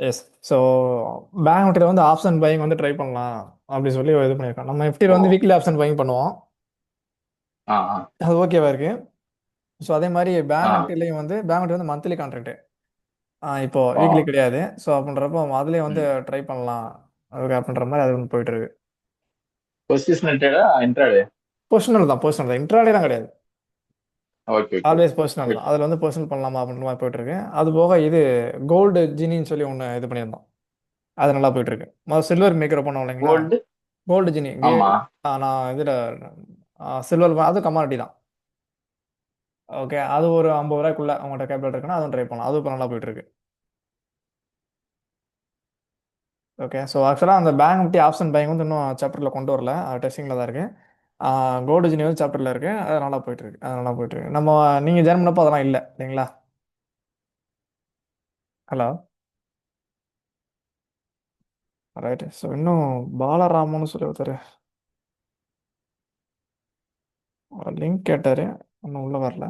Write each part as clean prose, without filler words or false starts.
S. So bank நிஃப்டில வந்து option buying வந்து try பண்ணலாம் அப்படி சொல்லி இது பண்ணியிருக்கோம். நம்ம நிஃப்டியில் ஓ. வந்து வீக்லி ஆப்ஷன் பையிங் பண்ணுவோம். ஆ ஆ அது ஓகேவா இருக்கு. ஸோ அதே மாதிரி ஆ. பேங்க் நிஃப்டிலையும் வந்து பேங்க் நிஃப்டி வந்து மந்த்லி கான்ட்ராக்ட். இப்போ ஓ. வீக்லி கிடையாது. ஸோ அப்படின்றப்போ அதுலேயே வந்து ம். ட்ரை பண்ணலாம் அதுக்கு அப்படின்ற மாதிரி அது ஒன்று போயிட்டு இருக்கு. Positional ட்ரேடா intraday? பர்சனல் தான் இன்ட்ராடேலாம் கிடையாது. Okay okay always personal okay. தான். அதில் வந்து பர்சனல் பண்ணலாமா அப்படின்ற மாதிரி போயிட்டு இருக்கு. அது போக இது கோல்டு ஜினின்னு சொல்லி ஒன்று இது பண்ணியிருந்தோம். அது நல்லா போயிட்டு இருக்கு. முதல்ல சில்வர் மேக்கர் பண்ணோம் இல்லைங்களா? கோல்டு. கோல்டு ஜினி ஆமா. நான் இதில் சில்வர் அது கமாடிட்டி தான். ஓகே, அது ஒரு 50 ரூபாய்க்குள்ள அவங்கள்ட்ட கேபிட்டல் இருக்குன்னா அதுவும் ட்ரை பண்ணலாம். அது இப்போ நல்லா போயிட்டு இருக்கு. ஓகே, ஸோ ஆக்சுவலாக அந்த பேங்க் நிஃப்டி ஆப்ஷன் பையிங் வந்து இன்னும் சாப்டரில் கொண்டு வரல. டெஸ்டிங்கில் தான் இருக்கு. கோல்டு ஜினி வந்து சாப்டரில் இருக்கு. அது நல்லா போயிட்டு இருக்கு. அது நல்லா போயிட்டு இருக்கு. நம்ம நீங்கள் ஜாயின் பண்ணப்போ அதெல்லாம் இல்லை இல்லைங்களா? ஹலோ. ரைட். ஸோ இன்னும் பாலராமன்னு சொல்லி ஒருத்தர் லிங்க் கேட்டார். இன்னும் உள்ளே வரல.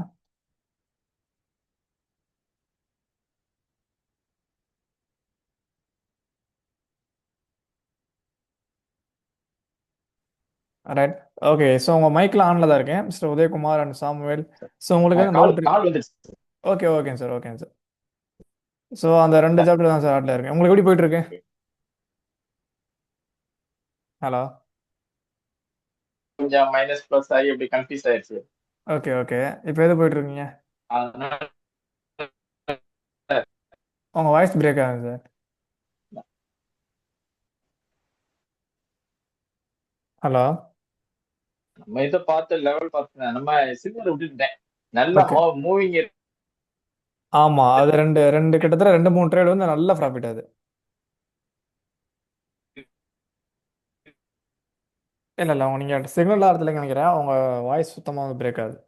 ரைட். ஓகே, ஸோ உங்கள் மைக்கில் ஆனில் தான் இருக்கேன் mister Udayakumar and Samuel. So உங்களுக்கு எதுவும் கால் டவுட் இருக்கு? கால் வந்துருச்சு. ஓகே ஓகேங்க சார், ஓகேங்க சார். ஸோ அந்த 2 சாப்டர் தான் சார் ஆட்டில் இருக்கேன். உங்களுக்கு எப்படி போயிட்டு இருக்கு? ஹலோ. கொஞ்சம் மைனஸ் ப்ளஸ் ஆகி அப்படி கன்ஃபியூஸ் ஆயிடுச்சு. Okay okay. இப்போ எது போயிட்டு இருக்கீங்க? அதனால உங்கள் வாய்ஸ் பிரேக் ஆகுது சார். ஹலோ. நம்ம இதை பார்த்து லெவல் பார்த்து நம்ம சில்வர் விட்டுட்டேன். நல்ல ஓகே. மூவிங். ஆமாம், அது ரெண்டு ரெண்டு கிட்டத்தட்ட 2 3 ட்ரேட் வந்து நல்ல ப்ராஃபிட் அது. இல்லை இல்லை, நீங்கள் சிக்னல் ஆகிறதுல நினைக்கிறேன். உங்கள் வாய்ஸ் சுத்தமாக பிரேக் ஆகுது.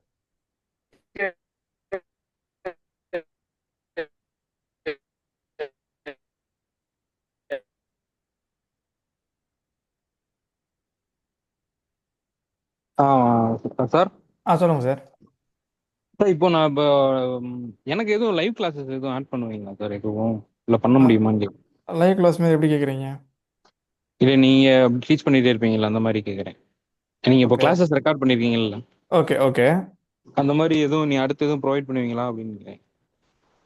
ஆ சார். சொல்லுங்கள் சார். சார் இப்போ நான் இப்போ எனக்கு எதுவும் லைவ் கிளாஸஸ் எதுவும் ஆட் பண்ணுவீங்களா சார் எதுவும்? இல்லை பண்ண முடியுமான்னு கேட்குறேன். லைவ் கிளாஸ் மாதிரி எப்படி கேட்குறீங்க? இல்லை நீங்கள் டீச் பண்ணிகிட்டே இருப்பீங்களா அந்த மாதிரி கேட்குறேன். நீங்கள் இப்போ ஓகே கிளாஸஸ் ரெக்கார்ட் பண்ணியிருக்கீங்கல்ல, ஓகே ஓகே. அந்த மாதிரி எதுவும் நீ அடுத்து எதுவும் ப்ரொவைட் பண்ணுவீங்களா அப்படின்னு கேட்குறேன்.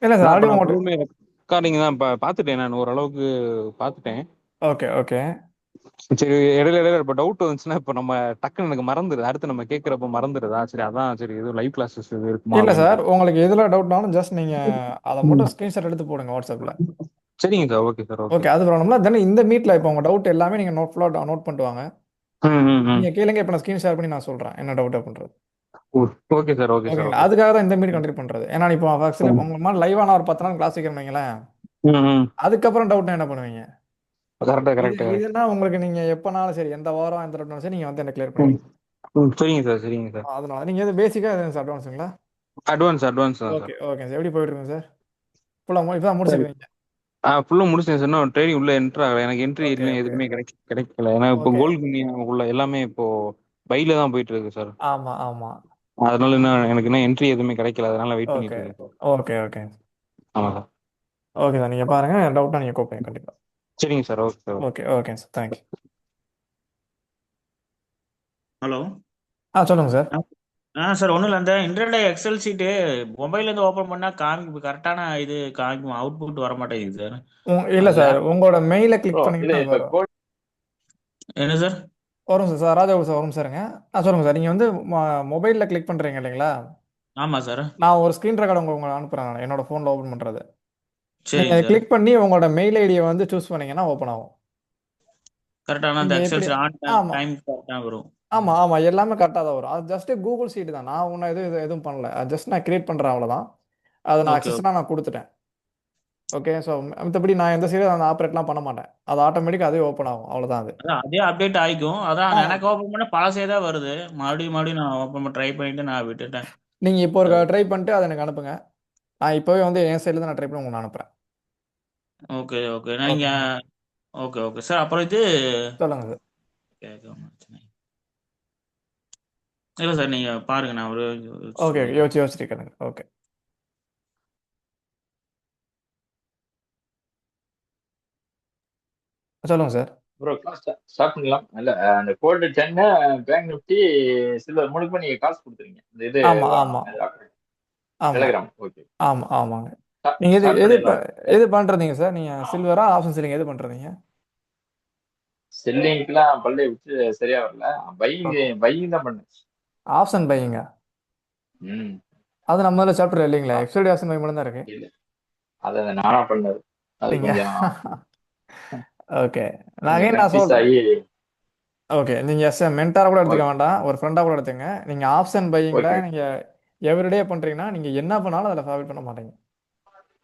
இல்லை சார், நான் இப்போ ஆல்ரெடி நான் உங்கள்கிட்ட. ஃபுல்லுமே ரெக்கார்டிங் தான் இப்போ பார்த்துட்டேன், நான் ஓரளவுக்கு பார்த்துட்டேன். Okay okay. சரி, இடையில இடையில இப்போ டவுட் வந்துச்சுன்னா இப்போ நம்ம டக்குன்னு எனக்கு மறந்துடுது, அடுத்து நம்ம கேட்குறப்ப மறந்துடுதா, சரி அதான் சரி எதுவும் லைவ் கிளாஸஸ் எதுவும் இருக்குமா இல்லை அப்படின்னு சார், கேட்டேன். உங்களுக்கு எதில் டவுட்னாலும் ஜஸ்ட் நீங்கள் அதை ம். மட்டும் ஸ்க்ரீன்ஷாட் எடுத்து போடுங்க வாட்ஸ்அப்பில். சரிங்க sir, okay sir, okay. Okay, அது ப்ராப்ளம்ல தென் இந்த மீட்டில் இப்போ உங்கள் டவுட் எல்லாமே நீங்கள் ஃபுல்லாக நோட் பண்ணிட்டு வாங்க. ம் ம் ம். நீங்கள் கேளுங்க, இப்போ நான் ஸ்க்ரீன் ஷேர் பண்ணி நான் சொல்கிறேன் என்ன டவுட் அப்படின்றது. ஓகே சார், ஓகே சார், ஓகேங்களா? Okay sir. அதுக்காக தான் இந்த மீட் கண்டக்ட் பண்ணுறது. ஏன்னா இப்போ ஆக்சுவலி ம் உங்க மாதிரி லைவாக நான் ஒரு 10 நாள் கிளாஸ் வைக்கிறேன் வைங்களேன். ம் ம். அதுக்கப்புறம் டவுட்னா என்ன பண்ணுவீங்க? கரெக்டா இது கரெக்டா கரெக்ட். இதுனா உங்களுக்கு நீங்கள் எப்போனாலும் சரி, எந்த வாரம் எந்த டவுட்னாலும் சரி நீங்கள் வந்து என்ன கிளியர் ம் பண்ணிக்கலாம். ம். சரிங்க சார், சரிங்க சார். அதனால நீங்கள் எது பேசிக்காக எதுவும் அட்வான்ஸுங்களா? அட்வான்ஸ் அட்வான்ஸ் தான் ஓகே சார். Okay sir. எப்படி போயிட்டு இருக்குங்க சார்? ஃபுல்லாக இப்போ தான் சரி. முடிச்சிருக்கீங்க? ஃபுல்லாக முடிச்சிட்டேன் சார். இன்னும் ட்ரைனிங் உள்ள என்ட்ரு ஆகலை. எனக்கு என்ட்ரி ஓகே எதுவுமே ஓகே எதுவுமே கிடைக்கல. ஏன்னா இப்போ ஓகே. கோல்டு உள்ள எல்லாமே இப்போ பையில தான் போயிட்டு இருக்கு சார். ஆமாம் ஆமாம். அதனால இன்னும் எனக்கு இன்னும் என்ட்ரி எதுவுமே கிடைக்கல. அதனால வெயிட் ஓகே பண்ணிட்டு இருக்கேன் சார். Okay okay. ஆமாம் சார். ஓகே சார், நீங்கள் பாருங்கள், டவுட்னா நீங்கள் கூப்பிடுங்க கண்டிப்பாக. சரிங்க sir, okay sir. Okay okay sir, thank you. Hello. சொல்லுங்கள் சார். சார் ஒன்றும் இல்லை, அந்த இன்டர்டே எக்ஸல் சீட்டு மொபைல்லேருந்து ஓப்பன் பண்ணால் காமி கரெக்டான இது காமிக்கும், அவுட்புட் வர மாட்டேங்குது சார். இல்லை அது சார், லேப். உங்களோட மெயிலை ப்ரோ கிளிக் இது பண்ணிங்கன்னா அது இப்ப வரும். கோல்டு. என்ன சார்? வரும் சார். சார் ராஜா சார் வரும் சாருங்க. சொல்லுங்கள் சார். நீங்கள் வந்து மொபைலில் கிளிக் பண்ணுறீங்க இல்லைங்களா? ஆமாம் சார். நான் ஒரு ஸ்க்ரீன் ரெக்கார்டு உங்களுக்கு அனுப்புகிறேன், நான் என்னோட ஃபோனில் ஓப்பன் பண்ணுறது. நீங்கள் சரிங்க அதை சார். கிளிக் பண்ணி உங்களோட மெயில் ஐடியை வந்து சூஸ் பண்ணீங்கன்னா ஓப்பன் ஆகும். கரெக்டான அந்த நீங்கள் எக்ஸல் எப்படி? சீட் ஆன் ஆமாம் டைம் கரெக்டாக வரும். ம். ஆமாம் ஆமாம், எல்லாமே கரெக்டாக தான் வரும். அது ஜஸ்ட்டு கூகுள் ஷீட் தான். நான் ஒன்றும் எதுவும் பண்ணல. ஜஸ்ட் நான் கிரியேட் பண்ணுறேன் அவ்வளோதான். அதை நான் ஓகே ஓகே. அக்சஸ்லாம் நான் கொடுத்துட்டேன். ஓகே, ஸோ மற்றபடி நான் எந்த சைடும் அந்த ஆப்ரேட்லாம் பண்ண மாட்டேன். அது ஆட்டோமேட்டிக்காக அதே ஓப்பன் ஆகும், அவ்வளோதான் அது. அதான் அதே அப்டேட் ஆகிக்கும். அதான் ஆ எனக்கு ஓப்பன் பண்ண பழசே தான் வருது. மறுபடியும் மறுபடியும் நான் ஓப்பன் பண்ண ட்ரை பண்ணிட்டு நான் விட்டுட்டேன். நீங்கள் இப்போ ஒரு ட்ரை பண்ணிட்டு அதை எனக்கு அனுப்புங்க. நான் இப்போவே வந்து என் சைடில் தான் நான் ட்ரை பண்ணி உங்களுக்கு அனுப்புகிறேன். Okay okay. ஓகேங்களா? நீங்கள். Okay okay sir. அப்புறம் இது சொல்லுங்கள் சார். கேட்க இல்லை சார், நீங்கள் பாருங்கள், நான் ஒரு ஓகே ஓகே, சொல்லிடுறேன். யோசிச்சுட்டு கேளுங்க. ஓகே. சொல்லுங்க சார். ப்ரோ கிளாஸ் ஸ்டார்ட் பண்ணலாம். இல்ல அந்த கோல்டு 10 பேங்க் நிஃப்டி சில்வர் மூணுக்குமே நீங்க காசு கொடுத்துறீங்க. இந்த இது ஆமா ஆமா ஆமா டெலிகிராம். ஓகே. ஆமா ஆமாங்க. நீங்க எது ஸ்டார்ட் எது பண்ணிடலாம். எது பண்றீங்க சார்? நீங்க சில்வரா ஆப்ஷன் செல்லிங் எது பண்றீங்க? செல்லிங்க்குலாம் பல்லே விட்டு சரியா வரல. பையிங் பையிங் தான் பண்ணேன். ஆப்ஷன் பையிங்க ம். அது நம்ம இதில் சாப்டர் இல்லைங்களா? எக்ஸ்பைரி ஆப்ஷன் பை மட்டும் தான் இருக்கு. இல்ல அதை நானா பண்ணது. அது நீங்க கொஞ்சம் ஓகே. கொஞ்சம் நான் கன்ஃபியூஸ் சொல்றேன். ஆகி. ஓகே, நீங்க எஸ் மென்டாரா கூட எடுத்துக்க ஓகே. வேண்டாம், ஒரு ஃப்ரெண்டா கூட எடுத்துங்க. நீங்க ஆப்ஷன் பையிங்ல ஓகே. நீங்க எவ்ரிடே பண்றீங்கன்னா நீங்க என்ன பண்ணாலும் அதில் ப்ராஃபிட் பண்ண மாட்டீங்க.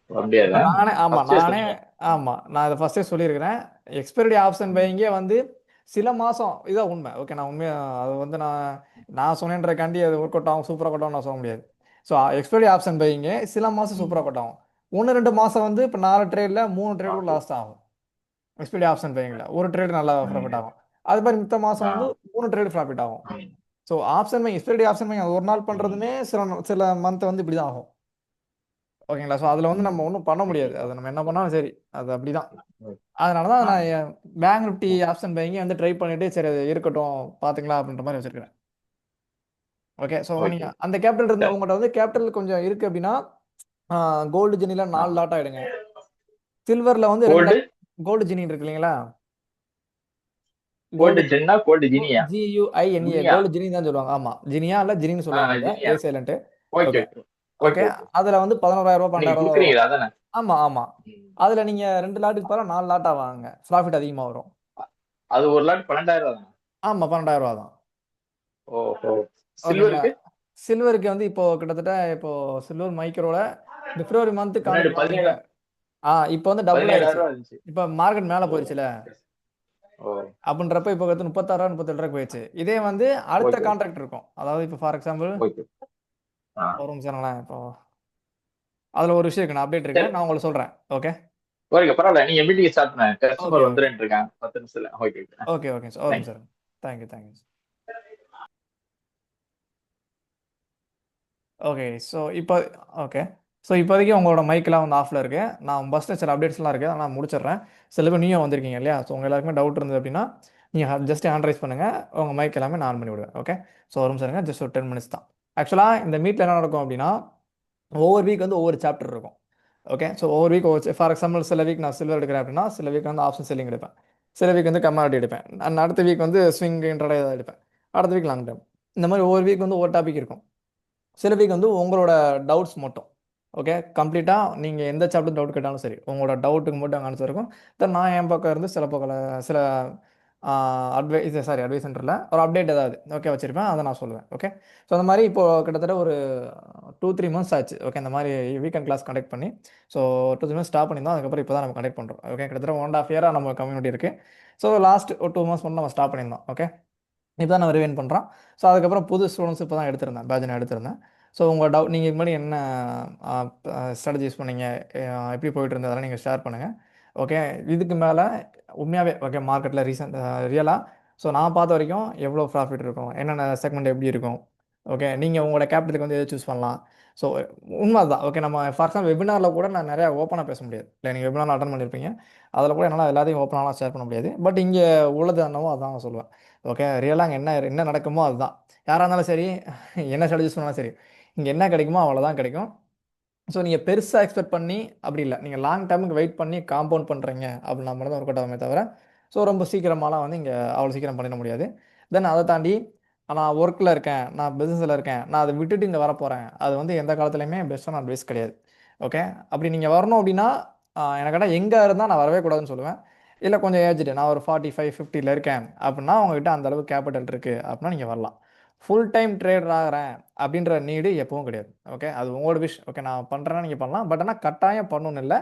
இப்ப அப்படியாதா? ஃபர்ஸ்டே நானே சொன்னீங்க. நான் இதை ஃபர்ஸ்டே சொல்லியிருக்கிறேன். எக்ஸ்பைரி ஆப்ஷன் பையிங்கே வந்து சில மாசம் இதான் உண்மை. ஓகே, நான் உண்மையா அது வந்து நான் சொன்னேன்றக்காண்டி அது ஒர்க் அவுட் ஆகும் சூப்பராக அவுட் ஆகும் நான் சொல்ல முடியாது. ஸோ எக்ஸ்பைரி ஆப்ஷன் பையிங்கே சில மாசம் ம். சூப்பராக அவுட் ஆகும். 1 2 மாசம் வந்து இப்போ 4 ட்ரேட்ல 3 ட்ரேட் கூட ஓகே. லாஸ்ட் ஆகும். எக்ஸ்பைரி ஆப்ஷன் பையிங்கில் ஒரு ட்ரேட் நல்லா ப்ராஃபிட் ம். ஆகும். அது மாதிரி மித்த மாசம் ஆ. வந்து 3 ட்ரேட் ப்ராஃபிட் ஆகும். ம். So option by expiry option by அது ஒரு நாள் ம். பண்றதுமே சில மந்த் வந்து இப்படி தான் ஆகும். ஓகேங்களா? ஸோ அதில் வந்து ம். நம்ம ஒன்றும் பண்ண முடியாது. ஓகேப்பா. அது நம்ம என்ன பண்ணாலும் சரி, அது அப்படிதான். ஓகே. அதனால தான் ஆ. நான் பேங்க் நிஃப்டி ஆப்ஷன் பையிங்க வந்து ட்ரை பண்ணிட்டு சரி அது இருக்கட்டும் பார்த்துக்கலாம் அப்படின்ற மாதிரி வச்சிருக்கிறேன். Okay, so okay. நீங்கள் அந்த கேபிட்டல் இருந்து சரி. உங்கள்கிட்ட வந்து கேபிட்டல் கொஞ்சம் இருக்கு அப்படின்னா கோல்டு ஜினில ஆ. 4 லாட் ஆயிடுங்க. சில்வரில் வந்து 2 கோல்டு லாட். கோல்டு ஜினி இருக்கு இல்லைங்களா? கோல்டு கோல்டு ஜென்னா கோல்டு ஜினியா? GUINA குனியா? கோல்டு ஜினி தான் சொல்லுவாங்க. ஆமா, ஜினியா இல்ல ஜினின்னு ஆ, சொல்லுவாங்க. இதை ஜினியா. A silent. Okay. Okay. Okay. Okay, okay. Okay. அதுல வந்து 11,000 நீங்க 12,000 வரும். குடுக்குறீங்களா அதானே? ஆமா ஆமா. ம். அதுல நீங்க 2 லாட்டுக்கு பதிலா 4 லாட்டா வாங்க, ப்ராஃபிட் அதிகமா வரும். அது ஒரு லாட் 12,000 தானே? ஆமா, 12,000 தான். ஓஹோ. ஓகேங்களா? சில்வருக்கு சில்வருக்கு வந்து இப்போ கிட்டத்தட்ட இப்போ சில்வர் மைக்ரோல பிப்ரவரி மந்த் முன்னாடி கான்ட்ராக்ட் வாங்குனீங்க. இப்போ வந்து டபுள் ஆயிருச்சு. 17,000 இருந்துச்சு. இப்போ மார்க்கெட் மேல ஓ. போயிருச்சுல. ஓ. அப்படின்றப்ப இப்போ வந்து 36,000 37,000 போயிடுச்சு. இதே வந்து அடுத்த ஓகே. கான்ட்ராக்ட் இருக்கும். அதாவது இப்போ ஃபார் எக்ஸாம்பிள் ஓகே. ஆ. ஒரு நிமிஷம் இப்போ அதுல ஒரு விஷயம் இருக்கு, நான் அப்டேட் சரி. இருக்கு, நான் உங்களுக்கு சொல்றேன். ஓகே ஓகே, பரவாயில்ல. நீங்க மீட்டிங் ஸ்டார்ட் பண்ணுங்க. ஓகே கஸ்டமர் ஓகே வந்துருன்னு இருக்காங்க 10 நிமிஷத்துல. ஓகே. ஓகே ஓகே சார், ஒரு தேங்க்ஸ். நிமிஷம். Thank you thank you. ஓகே ஸோ இப்போ ஓகே ஸோ இப்போதைக்கு உங்களோட மைக்கெலாம் வந்து ஆஃபில் இருக்குது. நான் ஃபஸ்ட்டு சில அப்டேட்ஸ்லாம் இருக்குது, அதை நான் முடிச்சிடுறேன். சில பேர் நீயும் வந்திருக்கீங்க இல்லையா? ஸோ உங்கள் எல்லாருக்குமே டவுட் இருந்தது அப்படின்னா நீங்கள் ஜஸ்ட் ஹேண்ட் ரைஸ் பண்ணுங்கள், உங்கள் மைக் எல்லாமே நான் ஆன் பண்ணி விடுவேன். ஓகே, ஸோ ஒரு நிமிஷம் இருங்க, ஜஸ்ட் ஒரு 10 மினிட்ஸ் தான். ஆக்சுவலாக இந்த மீட்டில் என்ன நடக்கும் அப்படின்னா ஒவ்வொரு வீக் வந்து ஒவ்வொரு சாப்டர் இருக்கும். ஓகே, ஸோ ஒவ்வொரு வீக் ஒவ்வொரு ஃபார் எக்ஸாம்பிள் சில வீக் நான் சில்வர் எடுக்கிறேன் அப்படின்னா சில வீக் வந்து ஆப்ஷன் செல்லிங் எடுப்பேன், சில வீக் வந்து கமாடிட்டி எடுப்பேன், அடுத்த வீக் வந்து ஸ்விங் இன்ட்ராடே எடுப்பேன், அடுத்த வீக் லாங் டேர்ம். இந்த மாதிரி ஒவ்வொரு வீக் வந்து ஒவ்வொரு டாபிக் இருக்கும். சில வீக் வந்து உங்களோட டவுட்ஸ் மட்டும். ஓகே, கம்ப்ளீட்டாக நீங்கள் எந்த சாப்டர் டவுட் கேட்டாலும் சரி உங்களோட டவுட்டுக்கு மட்டும் அங்கே ஆன்சர் இருக்கும். தென் நான் என் பக்கம் இருந்து சில பக்கம் சில அட்வைசன்டரில் ஒரு அப்டேட் ஏதாவது ஓகே வச்சுருப்பேன், அதை நான் சொல்லுவேன். ஓகே, ஸோ அந்த மாதிரி இப்போது கிட்டத்தட்ட ஒரு 2 3 மந்த்ஸ் ஆச்சு. ஓகே, இந்த மாதிரி வீக்கெண்ட் கிளாஸ் கண்டக்ட் பண்ணி ஸோ 2 3 மந்த்ஸ் ஸ்டாப் பண்ணியிருந்தோம். அதுக்கப்புறம் இப்போ தான் நம்ம கண்டக்ட் பண்ணுறோம். ஓகே, கிட்டத்தட்ட 1.5 இயராக நம்ம கம்யூனிட்டி இருக்குது. ஸோ லாஸ்ட் ஒரு 2 மந்த்ஸ் மட்டும் நம்ம ஸ்டாப் பண்ணியிருந்தோம். ஓகே, இப்போ தான் நம்ம ரிவைன் பண்ணுறோம். ஸோ அதுக்கப்புறம் புது ஸ்டூடெண்ட்ஸ் இப்போ தான் எடுத்திருந்தேன், பேட்ச் நான் எடுத்திருந்தேன். ஸோ உங்கள் டவுட் நீங்கள் முன்னாடி என்ன ஸ்ட்ராட்டஜி யூஸ் பண்ணீங்க, எப்படி போயிட்டு இருந்தது அதெல்லாம் நீங்கள் ஷேர் பண்ணுங்கள். ஓகே, இதுக்கு மேலே உண்மையாகவே ஓகே மார்க்கெட்டில் ரியலாக ஸோ நான் பார்த்த வரைக்கும் எவ்வளோ ப்ராஃபிட் இருக்கும், என்னென்ன செக்மெண்ட் எப்படி இருக்கும். ஓகே, நீங்கள் உங்களோட கேபிட்டலுக்கு வந்து எதை சூஸ் பண்ணலாம். ஸோ உண்மை தான். ஓகே, நம்ம ஃபார் எக்ஸாம்பிள் வெபினாரில் கூட நான் நிறையா ஓப்பனாக பேச முடியாது இல்லை, நீங்கள் வெபினாரில் அட்டன் பண்ணியிருப்பீங்க, அதில் கூட என்னால் எல்லாத்தையும் ஓப்பனாலாம் ஷேர் பண்ண முடியாது. பட் இங்கே உள்ளது என்னவோ அதான் நான் சொல்லுவேன். ஓகே, ரியலாக அங்கே என்ன என்ன நடக்குமோ அதுதான். யாராக இருந்தாலும் சரி, என்ன ஸ்ட்ராட்டஜிஸ் பண்ணாலும் சரி, இங்கே என்ன கிடைக்குமோ அவ்வளோதான் கிடைக்கும். ஸோ நீங்கள் பெருசாக எக்ஸ்பெக்ட் பண்ணி அப்படி இல்லை, நீங்கள் லாங் டேர்முக்கு வெயிட் பண்ணி காம்பவுண்ட் பண்ணுறீங்க அப்படின்னா மட்டும் தான் ஒர்க் அவுட் ஆகுமே தவிர ஸோ ரொம்ப சீக்கிரமாலாம் வந்து இங்கே அவ்வளோ சீக்கிரம் பண்ணிட முடியாது. தென் அதை தாண்டி நான் ஒர்க்கில் இருக்கேன், நான் பிஸ்னஸில் இருக்கேன், நான் அதை விட்டுட்டு இங்கே வரப்போகிறேன், அது வந்து எந்த காலத்துலையுமே பெஸ்ட்டான அட்வைஸ் கிடையாது. ஓகே, அப்படி நீங்கள் வரணும் அப்படின்னா எனக்கு கேட்டால் எங்கே இருந்தால் நான் வரவே கூடாதுன்னு சொல்லுவேன். இல்லை கொஞ்சம் ஏஜ்டு, நான் ஒரு 45 50 இருக்கேன் அப்படின்னா உங்ககிட்ட அந்த அளவுக்கு கேபிட்டல் இருக்குது அப்படின்னா நீங்கள் வரலாம். ஃபுல் டைம் ட்ரேடர் ஆகிறேன் அப்படின்ற நீடு எப்பவும் கிடையாது. ஓகே, அது உங்களோட விஷ். ஓகே, நான் பண்ணுறேன்னா நீங்கள் பண்ணலாம், பட் ஆனால் கட்டாயம் பண்ணணும்னு இல்லை.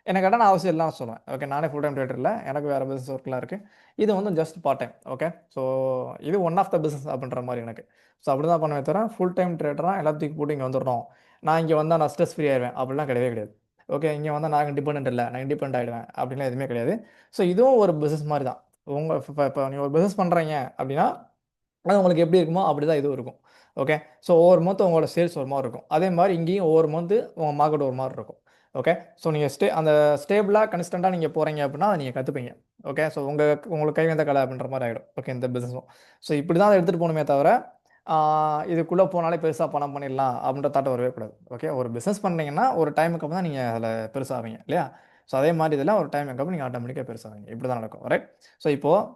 எனக்கு கேட்டால் நான் அவசியம் இல்லைன்னு சொல்லுவேன். ஓகே, நானே ஃபுல் டைம் ட்ரேடர் இல்லை, எனக்கு வேறு பிஸ்னஸ் ஒர்க்லாம் இருக்குது. இது வந்து just part time. Okay, so இது ஒன் ஆஃப் த பிஸ்னஸ் அப்படின்ற மாதிரி எனக்கு. ஸோ அப்படி தான் பண்ணுவேன் தவிர ஃபுல் டைம் ட்ரேடராக எல்லாத்தையும் போட்டு இங்கே வந்துடணும், நான் இங்கே வந்தால் நான் ஸ்ட்ரெஸ் ஃப்ரீ ஆயிடுவேன் அப்படிலாம் கிடையவே கிடையாது. ஓகே, இங்கே வந்தால் நான் டிபெண்ட் இல்லை, நான் இண்டிபெண்ட் ஆகிடுவேன் அப்படின்லாம் எதுவுமே கிடையாது. ஸோ இதுவும் ஒரு பிஸ்னஸ் மாதிரி தான். உங்கள் இப்போ நீங்கள் ஒரு பிஸ்னஸ் பண்ணுறீங்க அப்படின்னா அது உங்களுக்கு எப்படி இருக்குமோ அப்படி தான் இதுவும் இருக்கும். ஓகே, ஸோ ஒவ்வொரு மந்த் உங்களோட சேல்ஸ் ஒரு மாதிரி இருக்கும், அதே மாதிரி இங்கேயும் ஒவ்வொரு மந்த்து உங்கள் மார்க்கெட் ஒரு மாதிரி இருக்கும். ஓகே, ஸோ நீங்கள் அந்த ஸ்டேபிளாக கன்ஸ்டண்ட்டாக நீங்கள் போகிறீங்க அப்படின்னா அதை நீங்கள் கற்றுப்பீங்க. ஓகே. ஸோ உங்களுக்கு கை வந்த கலை அப்படின்ற மாதிரி ஆகிடும். ஓகே, இந்த பிஸ்னஸும். ஸோ இப்படி தான் அதை எடுத்துகிட்டு போகணுமே தவிர இதுக்குள்ளே போனாலே பெருசாக பணம் பண்ணிடலாம் அப்படின்ற தாட் வரவே கூடாது. ஓகே, ஒரு பிஸ்னஸ் பண்ணீங்கன்னா ஒரு டைமுக்கு அப்புறம் தான் நீங்கள் அதில் பெருசாவீங்க இல்லையா? ஸோ அதே மாதிரி இதெல்லாம் ஒரு டைமுக்கு அப்புறம் நீங்கள் ஆட்டோமேட்டிக்காக பெருசாவீங்க. இப்படி தான் நடக்கும். ரைட். ஸோ இப்போது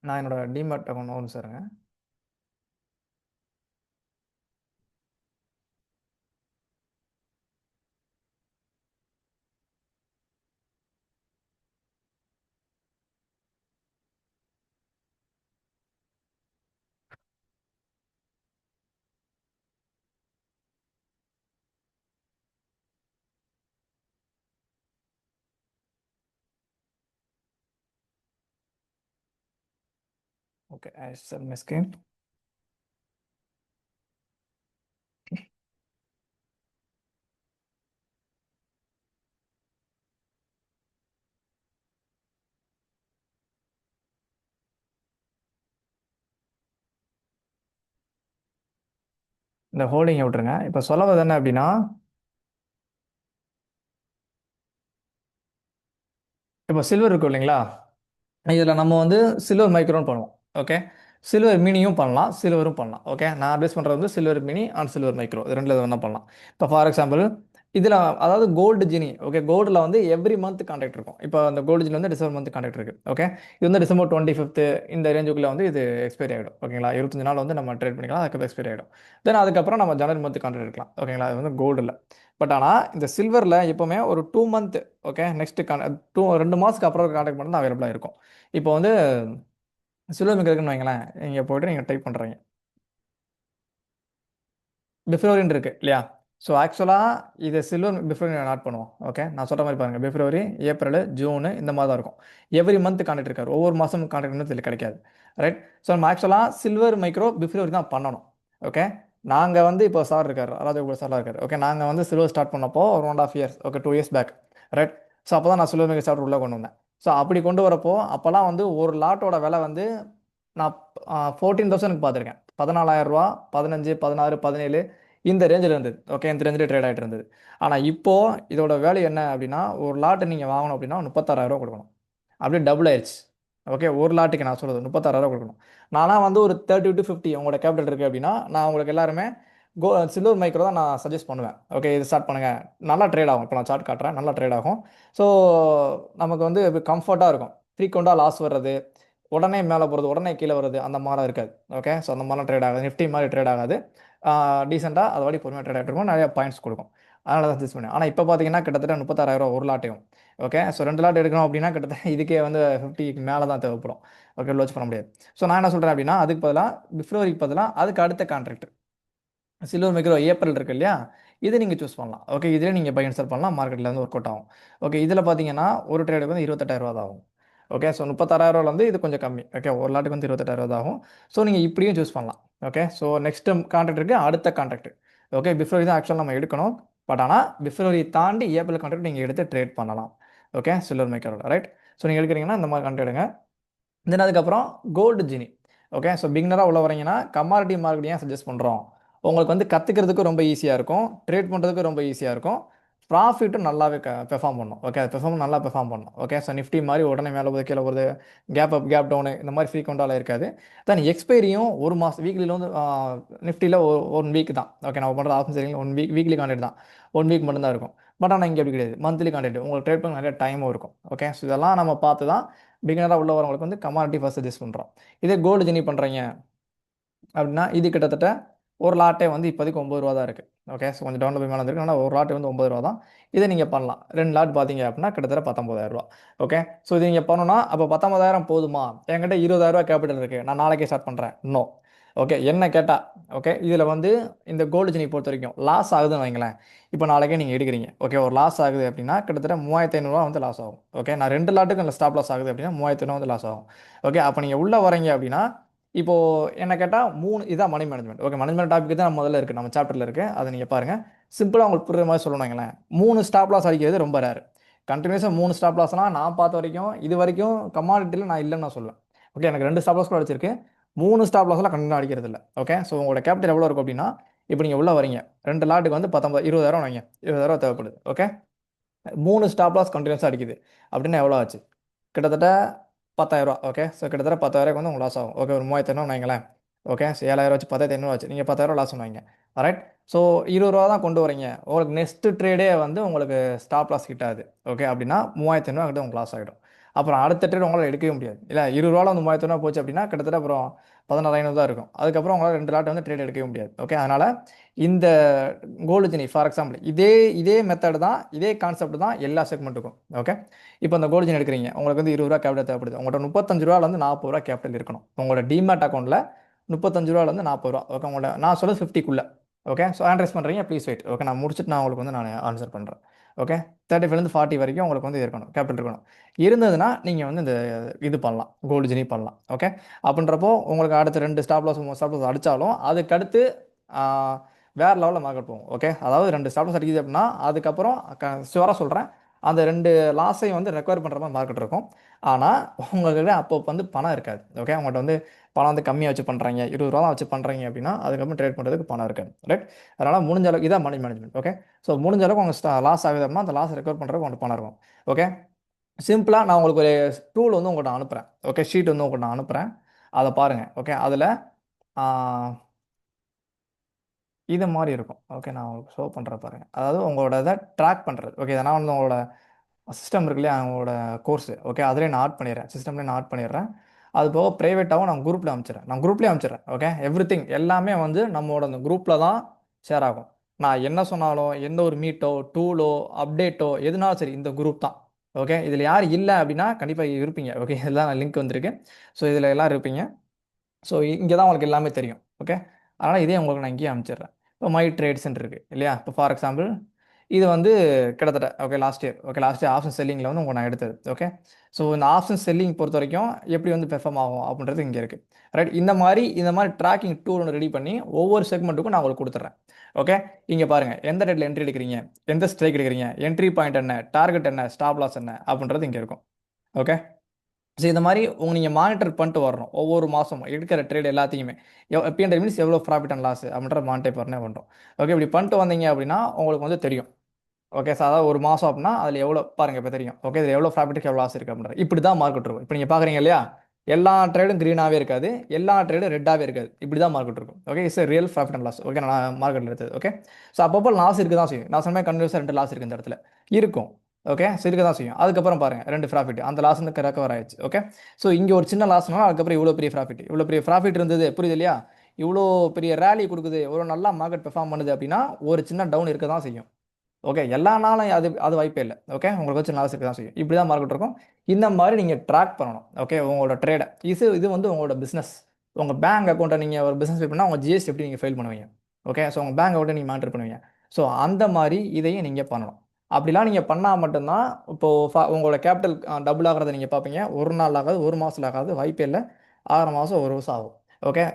நான் என்னோட டிமேட் அக்கௌண்ட் ஒன்று சாருங்க. Okay, I sell my screen. இந்த ஹோல்டிங்கை விட்டுருங்க. இப்போ சொல்ல வரது என்ன அப்படின்னா, இப்போ சில்வர் இருக்கும் இல்லைங்களா? இதில் நம்ம வந்து சில்வர் மைக்ரோன்னு பண்ணுவோம். ஓகே, சில்வர் மினியும் பண்ணலாம், சில்வரும் பண்ணலாம். ஓகே, நான் அட்வைஸ் பண்ணுறது வந்து silver mini and silver micro இது ரெண்டில் வேணால் பண்ணலாம். இப்போ ஃபார் எக்ஸாம்பிள் இதில் அதாவது கோல்டு ஜினி. ஓகே, கோல்டில் வந்து எவ்ரி மந்த் கான்ட்ராக்ட் இருக்கும். இப்போ அந்த கோல்டு ஜினி வந்து டிசம்பர் மந்த் கான்ட்ராக்ட் இருக்குது. ஓகே, இது வந்து டிசம்பர் 25 இந்த ரேஞ்சுக்குள்ளே வந்து இது எக்ஸ்பைரி ஆகிடும். ஓகேங்களா, 25 நாள் வந்து நம்ம ட்ரேட் பண்ணிக்கலாம், அதுக்கு எக்ஸ்பைரி ஆகிடும். தென் அதுக்கப்புறம் நம்ம ஜனவரி மந்த் கான்ட்ராக்ட் எடுக்கலாம். ஓகேங்களா, இது வந்து கோல்டில். பட் ஆனால் இந்த சில்வரில் எப்போவுமே ஒரு 2 மந்த், ஓகே, நெக்ஸ்ட் 2 மாதத்துக்கு அப்புறம் கான்ட்ராக்ட் மட்டும் தான் அவைலபிளாக இருக்கும். இப்போ வந்து சில்வர் மிக் இருக்குன்னு வைங்களேன், இங்கே போய்ட்டு நீங்கள் டைப் பண்ணுறீங்க பிப்ரவரின்னு இருக்குது இல்லையா? ஸோ ஆக்சுவலாக இது சில்வர் பிப்ரவரி நாட் பண்ணுவோம். ஓகே, நான் சொல்கிற மாதிரி பாருங்கள், பிப்ரவரி, ஏப்ரல், ஜூனு இந்த மாதிரி தான் இருக்கும். எவ்ரி மந்த் கான்ட்ராக்ட் இருக்காரு, ஒவ்வொரு மாதம் கான்ட்ராக்ட் வந்து இதில் கிடைக்காது. ரைட். ஸோ நம்ம ஆக்சுவலாக சில்வர் மைக்ரோ பிப்ரவரி தான் பண்ணணும். ஓகே, நாங்கள் வந்து இப்போ சார் இருக்கார், ராஜகோபால் சார்லாம் இருக்கார். ஓகே, நாங்கள் வந்து சில்வர் ஸ்டார்ட் பண்ணப்போ ஒரு 1.5 years, okay 2 years back. Right. So அப்போ தான் நான் சில்வர் மைக்ரோ ஸ்டார்ட் உள்ளே கொண்டு வந்தேன். ஸோ அப்படி கொண்டு வரப்போ அப்போல்லாம் வந்து ஒரு லாட்டோட விலை வந்து நான் 14,000க்கு பார்த்துருக்கேன். 14,000 ரூபா, 15, 16, 17 இந்த ரேஞ்சில் இருந்தது. ஓகே, இந்த ரேஞ்சில் ட்ரேட் ஆகிட்டு இருந்தது. ஆனால் இப்போது இதோட வேல்யூ என்ன அப்படின்னா, ஒரு லாட்டை நீங்கள் வாங்கணும் அப்படின்னா 36,000 கொடுக்கணும். அப்படியே டபுள் ஆயிடுச்சு. ஓகே, ஒரு லாட்டுக்கு நான் சொல்கிறது 36,000 கொடுக்கணும். நான்லாம் வந்து ஒரு 30 to 50 உங்களோட கேபிட்டல் இருக்குது அப்படின்னா நான் உங்களுக்கு எல்லாருமே சில்வர் மைக்ரோ தான் நான் சஜஸ்ட் பண்ணுவேன். ஓகே, இது ஸ்டார்ட் பண்ணுங்கள், நல்லா ட்ரேட் ஆகும். இப்போ நான் சார்ட் காட்டுறேன், நல்லா ட்ரேட் ஆகும். ஸோ நமக்கு வந்து கம்ஃபர்ட்டாக இருக்கும். ஃப்ரீக்வெண்ட்டாக லாஸ் வர்றது, உடனே மேலே போகிறது, உடனே கீழே வருது, அந்த மாதிரிலாம் இருக்காது. ஓகே, ஸோ அந்த மாதிரிலாம் ட்ரேட் ஆகாது, நிஃப்டி மாதிரி ட்ரேட் ஆகாது. டீசெண்டாக அது வாடி பொறுமையாக ட்ரேட் ஆகிட்டு இருக்கும், நிறைய பாயிண்ட்ஸ் கொடுக்கும். அதனால தான் சஜஸ்ட் பண்ணேன். ஆனால் இப்போ பார்த்தீங்கன்னா கிட்டத்தட்ட 36,000 ஒரு லாட்டையும். ஓகே, ஸோ 2 லாட் எடுக்கணும் அப்படின்னா கிட்டத்தட்ட இதுக்கே வந்து 50க்கு மேலே தான் தேவைப்படும். ஓகே, லோச் பண்ண முடியாது. ஸோ நான் என்ன சொல்கிறேன் அப்படின்னா, அதுக்கு பதிலாக பிப்ரவரிக்கு பதிலாக அதுக்கு அடுத்த கான்ட்ராக்ட் சில்வர் மைக்ரோ ஏப்ரல் இருக்கு இல்லையா, இது நீங்கள் சூஸ் பண்ணலாம். ஓகே, இதிலே நீங்கள் பை அண்ட் செல் பண்ணலாம், மார்க்கெட்டில் வந்து ஒர்க் அவுட் ஆகும். ஓகே, இதில் பார்த்தீங்கன்னா ஒரு ட்ரேடுக்கு வந்து 28,000 தான் ஆகும். ஓகே, ஸோ 36,000 வந்து இது கொஞ்சம் கம்மி. ஓகே, ஒரு லாட்டுக்கு வந்து 28,000 தான் ஆகும். ஸோ நீங்கள் இப்படியும் சூஸ் பண்ணலாம். ஓகே, ஸோ நெக்ஸ்ட் கான்ட்ராக்ட் இருக்குது, அடுத்த கான்ட்ராக்ட். ஓகே, பிப்ரவரி தான் ஆக்சுவலாக நம்ம எடுக்கணும். பட் ஆனால் பிப்ரவரி தாண்டி ஏப்ரல் கான்ட்ராக்ட் நீங்கள் எடுத்து ட்ரேட் பண்ணலாம். ஓகே, சில்வர் மைக்ரோட. ரைட். ஸோ நீங்கள் எடுக்கிறீங்கன்னா இந்த மாதிரி கான்ட்ராக்ட் எடுங்க. தென் அதுக்கப்புறம் கோல்டு ஜினி. ஓகே, ஸோ பிகினராக உள்ள வரீங்கன்னா கமாடிட்டி மார்க்கெட் ஏன் சஜஸ்ட் பண்ணுறோம், உங்களுக்கு வந்து கற்றுக்கிறதுக்கு ரொம்ப ஈஸியாக இருக்கும், ட்ரேட் பண்ணுறதுக்கு ரொம்ப ஈஸியாக இருக்கும், ப்ராஃபிட்டும் நல்லாவே பெர்ஃபார்ம் பண்ணணும். ஓகே, அது நல்லா பெர்ஃபார்ம் பண்ணணும். ஓகே, ஸோ நிஃப்டி மாதிரி உடனே மேலே போது கீழே வருது, கேப் அப் கேப் டவுனு இந்த மாதிரி ஃப்ரீக்வெண்ட்டாக இருக்காது. தென் எக்ஸ்பைரியும் ஒரு மாதம், வீக்லியில் வந்து நிஃப்டியில் 1 வீக் தான். ஓகே, நம்ம பண்ணுற ஆப்ஷன் சரிங்க 1 வீக், வீக்லி கான்ட்ராக்ட் தான், 1 வீக் மட்டும்தான் இருக்கும். பட் ஆனால் இங்கே அப்படி கிடையாது, மந்த்லி கான்ட்ராக்ட், உங்களுக்கு ட்ரேட் பண்ண நிறைய டைமும் இருக்கும். ஓகே, ஸோ இதெல்லாம் நம்ம பார்த்து தான் பிகினராக உள்ள வரவங்களுக்கு வந்து கமாடிட்டி ஃபர்ஸ்ட் சஜஸ்ட் பண்ணுறோம். இதே கோல்டு ஜெனி பண்ணுறீங்க அப்படின்னா இது கிட்டத்தட்ட ஒரு லாட்டே வந்து இப்போதைக்கு 9 ரூபா தான் இருக்குது. ஓகே, ஸோ கொஞ்சம் டவுனில் போய் மேலே வந்துருக்கு, ஆனால் ஒரு லாட்டு வந்து 9 ரூபா தான். இதை நீங்கள் பண்ணலாம். 2 லாட் பார்த்தீங்க அப்படின்னா கிட்டத்தட்ட 19,000 ரூபா. ஓகே, ஸோ இது நீங்கள் பண்ணணும்னா அப்போ 19,000 போதுமா, என்கிட்ட 20,000 கேபிட்டல் இருக்குது, நான் நாளைக்கே ஸ்டார்ட் பண்ணுறேன். நோ. ஓகே, என்ன கேட்டால் ஓகே, இதில் வந்து இந்த கோல்டு ஜெனி பொறுத்த வரைக்கும் லாஸ் ஆகுதுன்னு வைங்களேன். இப்போ நாளைக்கே நீங்கள் எடுக்கிறீங்க. ஓகே, ஒரு லாஸ் ஆகுது அப்படின்னா கிட்டத்தட்ட 3,500 வந்து லாஸ் ஆகும். ஓகே, நான் 2 லாட்டுக்கு அந்த ஸ்டாப் லாஸ் ஆகுது அப்படின்னா 3,500 வந்து லாஸ் ஆகும். ஓகே, அப்போ நீங்கள் உள்ளே வரீங்க அப்படின்னா இப்போது என்ன கேட்டால் 3 இதான் money management. Okay, money manage topic தான் முதல்ல இருக்குது, நம்ம சாப்டரில் இருக்குது, அதை நீங்கள் பாருங்கள். சிம்பிளாக உங்களுக்கு புரியுற மாதிரி சொல்லணும் வைங்களேன். 3 ஸ்டாப் லாஸ் அடிக்கிறது ரொம்ப ரேர். கண்டினியூஸாக 3 ஸ்டாப் லாஸ்லாம் நான் பார்த்த வரைக்கும் இது வரைக்கும் கமாடிட்டியில் நான் இல்லைன்னு நான் சொல்லுவேன். ஓகே, எனக்கு 2 ஸ்டாப் லாஸ் கூட அடிச்சிருக்கு, 3 ஸ்டாப் லாஸ்லாம் கண்டினியூ அடிக்கிறது இல்லை. ஓகே, ஸோ உங்களோட கேபிட்டல் எவ்வளோ இருக்கும் அப்படின்னா, இப்போ நீங்கள் உள்ளே வரீங்க 2 லாட்டுக்கு வந்து 20,000 வைங்க, 20,000 தேவைப்படுது. ஓகே, 3 ஸ்டாப் லாஸ் கண்டினியூஸாக அடிக்குது அப்படின்னா எவ்வளோ ஆச்சு, கிட்டத்தட்ட 10,000 ஓகே. ஸோ கிட்டத்தட்ட 10,000 வந்து உங்களுக்கு லாஸ் ஆகும். ஓகே, ஒரு 3,500 வைங்களேன். ஓகே, ஸோ 7,000 வச்சு 10,500 வச்சு நீங்கள் 10,000 லாஸ் பண்ணுவீங்க. ரைட். ஸோ ரூ. 20 தான் கொண்டு வரீங்க. உங்களுக்கு நெக்ஸ்ட் ட்ரேடே வந்து உங்களுக்கு ஸ்டாப் லாஸ் கிட்டாது. ஓகே, அப்படின்னா 3,500 கிட்ட உங்களுக்கு லாஸ் ஆகிடும். அப்புறம் அடுத்த ட்ரேட் உங்களால் எடுக்கவே முடியாது. இல்லை, ரூ. 20 வந்து 3,500 போச்சு அப்படின்னா கிட்டத்தட்ட அப்புறம் 16,500 தான் இருக்கும். அதுக்கப்புறம் உங்களால் 2 லாட் வந்து ட்ரேட் எடுக்கவே முடியாது. ஓகே, அதனால் இந்த கோல்டு ஜெனி ஃபார் எக்ஸாம்பிள் இதே மெத்தட் தான், இதே கான்செப்ட் தான் எல்லா செக்மெண்ட்டுக்கும். ஓகே, இப்போ இந்த கோல்டு ஜெனி எடுக்கிறீங்க, உங்களுக்கு வந்து ரூ. 20 கேபிட்டல் தேவைப்படுது. உங்கள்கிட்ட 35 40 கேபிட்டல் இருக்கணும். உங்களோட டிமேட் அக்கௌண்ட்டில் 35 40. ஓகே, உங்களோட நான் சொல்ல 50க்குள்ளே. ஓகே, ஸோ ஆண்ட்ரைஸ் பண்ணுறீங்க, ப்ளீஸ் வெயிட். ஓகே, நான் முடிச்சுட்டு நான் உங்களுக்கு வந்து நான் ஆன்சர் பண்ணுறேன். ஓகே, 35 40 வரைக்கும் உங்களுக்கு வந்து இருக்கணும், கேபிட்டல் இருக்கணும். இருந்ததுன்னா நீங்கள் வந்து இந்த இது பண்ணலாம், கோல்டு ஜெனி பண்ணலாம். ஓகே, அப்படின்றப்போ உங்களுக்கு அடுத்த 2 ஸ்டாப் லாஸ் அடித்தாலும் அதுக்கடுத்து வேறு லெவலில் மார்க்கெட் போகும். ஓகே, அதாவது 2 ஸ்டாப் லாஸ் அடிக்குது அப்படின்னா அதுக்கப்புறம் ஷுவராக சொல்கிறேன், அந்த 2 லாஸையும் வந்து ரெக்கவர் பண்ணுற மாதிரி மார்க்கெட் இருக்கும். ஆனால் உங்கள்கிட்ட அப்போ வந்து பணம் இருக்காது. ஓகே, உங்கள்கிட்ட வந்து பணம் வந்து கம்மியாக வச்சு பண்ணுறீங்க, 20 ரூபா தான் வச்சு பண்ணுறீங்க அப்படின்னா அதுக்கப்புறம் ட்ரேட் பண்ணுறதுக்கு பணம் இருக்காது. ரைட். அதனால் முடிஞ்ச அளவுக்கு இதான் மணி மேனேஜ்மெண்ட். ஓகே, ஸோ முடிஞ்ச அளவுக்கு உங்கள் லாஸ் ஆகுது அப்படின்னா அந்த லாஸ் ரெக்கவர் பண்ணுறதுக்கு உங்களுக்கு பணம் இருக்கும். ஓகே, சிம்பிளாக நான் உங்களுக்கு ஒரு டூல் வந்து உங்கள்கிட்ட அனுப்புகிறேன். ஓகே, ஷீட் வந்து உங்கள்கிட்ட நான் அனுப்புகிறேன், அதை பாருங்கள். ஓகே, அதில் இது மாதிரி இருக்கும். ஓகே, நான் உங்களுக்கு ஷோ பண்ணுறேன் பாருங்கள். அதாவது உங்களோட இதை ட்ராக் பண்ணுறது. ஓகே, இதனால் வந்து உங்களோட சிஸ்டம் இருக்கு இல்லையா, அவங்களோட கோர்ஸு. ஓகே, அதிலே நான் ஆட் பண்ணிடுறேன், சிஸ்டம்லேயே நான் ஆட் பண்ணிடுறேன். அது போக ப்ரைவேட்டாகவும் நான் குரூப்பில் அனுப்பிச்சிடுறேன். ஓகே, எவ்ரிதிங் எல்லாமே வந்து நம்மளோட அந்த குரூப்பில் தான் ஷேர் ஆகும். நான் என்ன சொன்னாலும், எந்த ஒரு மீட்டோ டூலோ அப்டேட்டோ எதுனாலும் சரி இந்த குரூப் தான். ஓகே, இதில் யார் இல்லை அப்படின்னா கண்டிப்பாக இருப்பீங்க. ஓகே, இதெல்லாம் லிங்க் வந்திருக்கு. ஸோ இதில் எல்லோரும் இருப்பீங்க. ஸோ இங்கே தான் உங்களுக்கு எல்லாமே தெரியும். ஓகே, அதனால் இதே உங்களுக்கு நான் இங்கேயே அனுப்பிச்சிடுறேன். இப்போ மை ட்ரேட்ஸ்ன்னு இருக்குது இல்லையா. இப்போ ஃபார் எக்ஸாம்பிள் இது வந்து கிட்டத்தட்ட ஓகே லாஸ்ட் இயர் ஆப்ஷன் செல்லிங்கில் வந்து உங்களை நான் எடுத்தது. ஓகே, ஸோ இந்த ஆப்ஷன் செல்லிங் பொறுத்த வரைக்கும் எப்படி வந்து பெர்ஃபார்ம் ஆகும் அப்படின்றது இங்கே இருக்குது. ரைட். இந்த மாதிரி ட்ராக்கிங் டூல் ஒன்று ரெடி பண்ணி ஒவ்வொரு செக்மெண்ட்டுக்கும் நான் உங்களுக்கு கொடுத்துட்றேன். ஓகே, இங்கே பாருங்கள், எந்த ரேட்டில் என்ட்ரி எடுக்கிறீங்க, எந்த ஸ்ட்ரைக் எடுக்கிறீங்க, என்ட்ரி பாயிண்ட் என்ன, டார்கெட் என்ன, ஸ்டாப் லாஸ் என்ன அப்படின்றது இங்கே இருக்கும். ஓகே, ஸோ இந்த மாதிரி நீங்கள் மானிட்டர் பண்ணிட்டு வரணும். ஒவ்வொரு மாதமும் எடுக்கிற ட்ரேட் எல்லாத்தையுமே பிஎன்டை மீன்ஸ் எவ்வளோ ப்ராஃபிட் அண்ட் லாஸ் அப்படின்ற மானிட்டர் பண்ணே பண்ணுறோம். ஓகே, இப்படி பண்ணிட்டு வந்தீங்க அப்படின்னா உங்களுக்கு வந்து தெரியும். ஓகே, ஸோ அதாவது ஒரு மாதம் அப்படின்னா அதில் எவ்வளோ பாருங்கள், இப்போ தெரியும். ஓகே, இதில் எவ்வளோ ப்ராஃபிட்டுக்கு எவ்வளோ லாஸ் இருக்குது அப்படின்ற இப்படி தான் மார்க்கெட் இருக்கும். இப்போ நீங்கள் பார்க்குறீங்க இல்லையா, எல்லா ட்ரேடும் க்ரீனாகவே இருக்காது, எல்லா ட்ரேடும் ரெட்டாகவே இருக்காது. இப்படி தான் மார்க்கெட் இருக்கும். Okay, it's real profit and loss. Okay, நான் மார்க்கெட்டில் எடுத்தது. ஓகே, ஸோ அப்பப்போ லாஸ் இருக்குது தான் செய்யும். நான் சொன்ன கண்டினியூஸாக 2 லாஸ் இருக்குது இந்த இடத்துல இருக்கும். ஓகே, ஸோ இருக்க தான் செய்யும். அதுக்கப்புறம் பாருங்கள் 2 ப்ராஃபிட், அந்த லாஸ் வந்து ரெக்கவர் ஆயிடுச்சு. ஓகே, ஸோ இங்கே ஒரு சின்ன லாஸ்னாலும் அதுக்கப்புறம் இவ்வளோ பெரிய ப்ராஃபிட் இருந்தது. புரியுது இல்லையா, இவ்வளோ பெரிய ரேலி கொடுக்குது, ஒரு நல்லா மார்க்கெட் பெர்ஃபார்ம் பண்ணுது அப்படின்னா ஒரு சின்ன டவுன் இருக்க தான் செய்யும். ஓகே, எல்லா நாளும் அது வாய்ப்பே இல்லை. ஓகே, உங்களுக்கு வச்சு லாஸ் இருக்க தான் செய்யும். இப்படி தான் மார்க்கெட் இருக்கும். இந்த மாதிரி நீங்கள் ட்ராக் பண்ணணும். ஓகே, உங்களோட ட்ரேடை இது வந்து உங்களோட பிஸ்னஸ். உங்கள் பேங்க் அக்கௌண்ட்டை நீங்கள் ஒரு பிஸ்னஸ் ஃபைல் பண்ணால் உங்கள் ஜிஎஸ்டி எப்படி நீங்கள் ஃபைல் பண்ணுவீங்க. ஓகே, ஸோ உங்கள் பேங்க் அக்கௌண்ட்டை நீங்கள் மானிட்டர் பண்ணுவீங்க. ஸோ அந்த மாதிரி இதையும் நீங்கள் பண்ணணும். அப்படிலாம் நீங்கள் பண்ணால் மட்டும்தான் இப்போது உங்களோட கேபிட்டல் டபுள் ஆகிறத நீங்கள் பார்ப்பீங்க. ஒரு நாள் ஆகாது, ஒரு மாதத்தில் ஆகாது, வாய்ப்பே இல்லை. 6 மாதம், 1 வருஷம் ஆகும். ஓகே,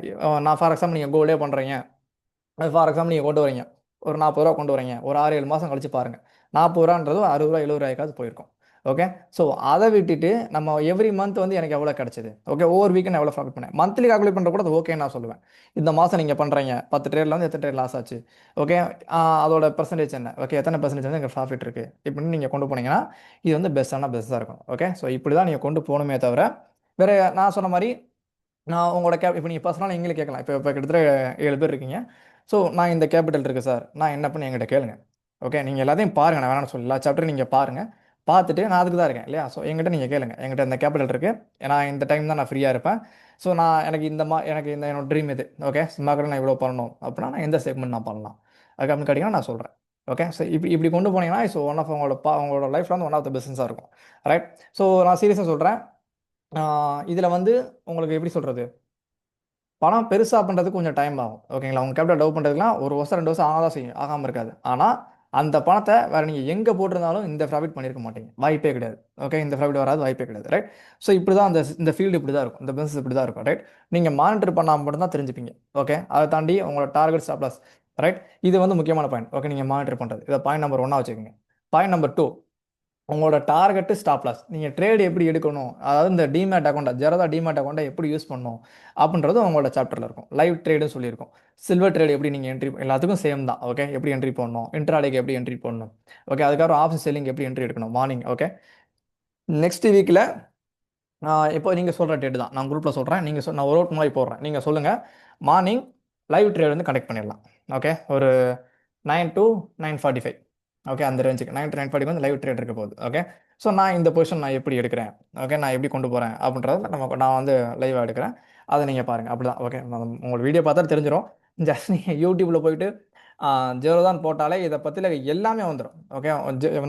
நான் ஃபார் எக்ஸாம்பிள் நீங்கள் கோல்டே பண்ணுறீங்க, ஃபார் எக்ஸாம்பிள் நீங்கள் கொண்டு வரீங்க, ஒரு 40 ரூபா கொண்டு வரீங்க, ஒரு 6-7 மாதம் கழிச்சு பாருங்கள், 40 ரூபான்றது 60 ரூபா 70 ரூபாய்க்காவது போயிருக்கும். ஓகே, ஸோ அதை விட்டுட்டு நம்ம எவ்ரி மந்த் வந்து எனக்கு எவ்வளோ கிடச்சிது, ஓகே, ஒவ்வொரு வீக்கெண்ட் எவ்வளோ ப்ராஃபிட் பண்ணேன், மந்த்லி கால்குலேட் பண்ணுற கூட அது ஓகே நான் சொல்லுவேன். இந்த மாதம் நீங்கள் பண்ணுறீங்க 10 ட்ரேடில் வந்து எத்தனை ட்ரேட் லாஸ் ஆச்சு, ஓகே, அதோட பெர்சன்டேஜ் என்ன, ஓகே, எத்தனை பெர்சன்டேஜ் வந்து எங்கள் ப்ராஃபிட் இருக்குது, இப்படின்னு நீங்கள் கொண்டு போனீங்கன்னா இது வந்து பெஸ்ட்டாக இருக்கும். ஓகே, ஸோ இப்படி தான் நீங்கள் கொண்டு போகணுமே தவிர வேறு நான் சொன்ன மாதிரி நான் உங்களோட இப்போ நீங்கள் பர்சனலாக நீங்களே கேட்கலாம். இப்போ கிட்டத்தட்ட 7 பேர் இருக்கீங்க. ஸோ நான் இந்த கேபிட்டல் இருக்குது சார், நான் என்ன பண்ணி என்கிட்ட கேளுங்க. ஓகே, நீங்கள் எல்லாத்தையும் பாருங்கள், நான் வேணாம்னு சொல்லல, சாப்டர் நீங்கள் பாருங்கள், பார்த்துட்டு நான் அதுக்கு தான் இருக்கேன் இல்லையா. ஸோ என்கிட்ட நீங்கள் கேளுங்க, என்கிட்ட இந்த கேபிட்டல் இருக்குது, நான் இந்த டைம் தான் நான் ஃப்ரீயாக இருப்பேன். ஸோ எனக்கு என்னோட ட்ரீம் இது. ஓகே, மார்க்கெட்டில் நான் இவ்வளோ பண்ணணும் அப்படின்னா நான் எந்த செக்மெண்ட் நான் பண்ணலாம் அதுக்கு அப்படின்னு கேட்டிங்கன்னா நான் சொல்கிறேன். ஓகே, ஸோ இப்படி கொண்டு போனீங்கன்னா ஸோ ஒன் ஆஃப் உங்களோட லைஃப்பில் வந்து ஒன் ஆஃப் த பிஸ்னஸாக இருக்கும். ரைட். ஸோ நான் சீரியஸாக சொல்கிறேன், இதில் வந்து உங்களுக்கு எப்படி சொல்கிறது, பணம் பெருசாக பண்ணுறதுக்கு கொஞ்சம் டைம் ஆகும். ஓகேங்களா, உங்கள் கேபிட்டல் டெவலப் பண்ணுறதுக்குலாம் 1 வருஷம் 2 வருஷம் ஆகாதான் செய்யும், ஆகாமல் இருக்காது. ஆனால் அந்த பணத்தை வேறு நீங்கள் எங்கே போட்டிருந்தாலும் இந்த ப்ராஃபிட் பண்ணியிருக்க மாட்டீங்க, வாய்ப்பே கிடையாது. ஓகே, இந்த ப்ராஃபிட் வராது, வாய்ப்பே கிடையாது. ரைட். ஸோ இப்படி தான் இந்த ஃபீல்டு இப்படி தான் இருக்கும், இந்த பிஸ்னஸ் இப்படி தான் இருக்கும். ரைட். நீங்கள் மானிட்டர் பண்ணாமல் மட்டும் தான் தெரிஞ்சுப்பீங்க. ஓகே, அதை தாண்டி உங்களோட டார்கெட் ஸ்டாப் லாஸ். ரைட். இது வந்து முக்கியமான பாயிண்ட். ஓகே, நீங்கள் மானிட்டர் பண்ணுறது, இதை பாயிண்ட் நம்பர் 1 வச்சுக்கோங்க. பாயிண்ட் நம்பர் 2, உங்களோட டார்கெட்டு ஸ்டாப் லாஸ். நீங்கள் ட்ரேட் எப்படி எடுக்கணும், அதாவது இந்த டிமேட் அக்கௌண்ட்டை ஜெரதா டிமேட் அக்கௌண்ட்டை எப்படி யூஸ் பண்ணணும் அப்படின்றது உங்களோட சாப்டரில் இருக்கும். லைவ் ட்ரேடுன்னு சொல்லியிருக்கும். சில்வர் ட்ரேட் எப்படி நீங்கள் என்ட்ரி, எல்லாத்துக்கும் சேம் தான். ஓகே, எப்படி என்ட்ரி பண்ணணும், இன்ட்ராடேக்கு எப்படி என்ட்ரி பண்ணணும், ஓகே, அதுக்கப்புறம் ஆப்ஷன் செல்லிங் எப்படி என்ட்ரி எடுக்கணும் மார்னிங். ஓகே, நெக்ஸ்ட் வீக்கில் இப்போ நீங்கள் சொல்கிற டேட்டு தான் நான் குரூப்பில் சொல்கிறேன். நான் ஒரு அவுட் மாதிரி போடுறேன். நீங்கள் சொல்லுங்கள். மார்னிங் லைவ் ட்ரேட் வந்து கனெக்ட் பண்ணிடலாம். ஓகே, ஒரு 9 to 9:45. ஓகே, அந்த ரேஞ்சுக்கு 9 to 9:40 வந்து லைவ் ட்ரேட் இருக்க போகுது. ஓகே, ஸோ நான் இந்த பொசிஷன் நான் எப்படி எடுக்கிறேன், ஓகே, நான் எப்படி கொண்டு போகிறேன் அப்படின்றத நான் வந்து லைவாக எடுக்கிறேன். அதை நீங்கள் பாருங்கள். அப்படி தான். ஓகே, உங்களோட வீடியோ பார்த்தா தெரிஞ்சிடும். ஜஸ்ட் நீங்கள் யூடியூப்பில் போயிட்டு ஜெரோதான் போட்டாலே இதை பற்றில எல்லாமே வந்துடும். ஓகே,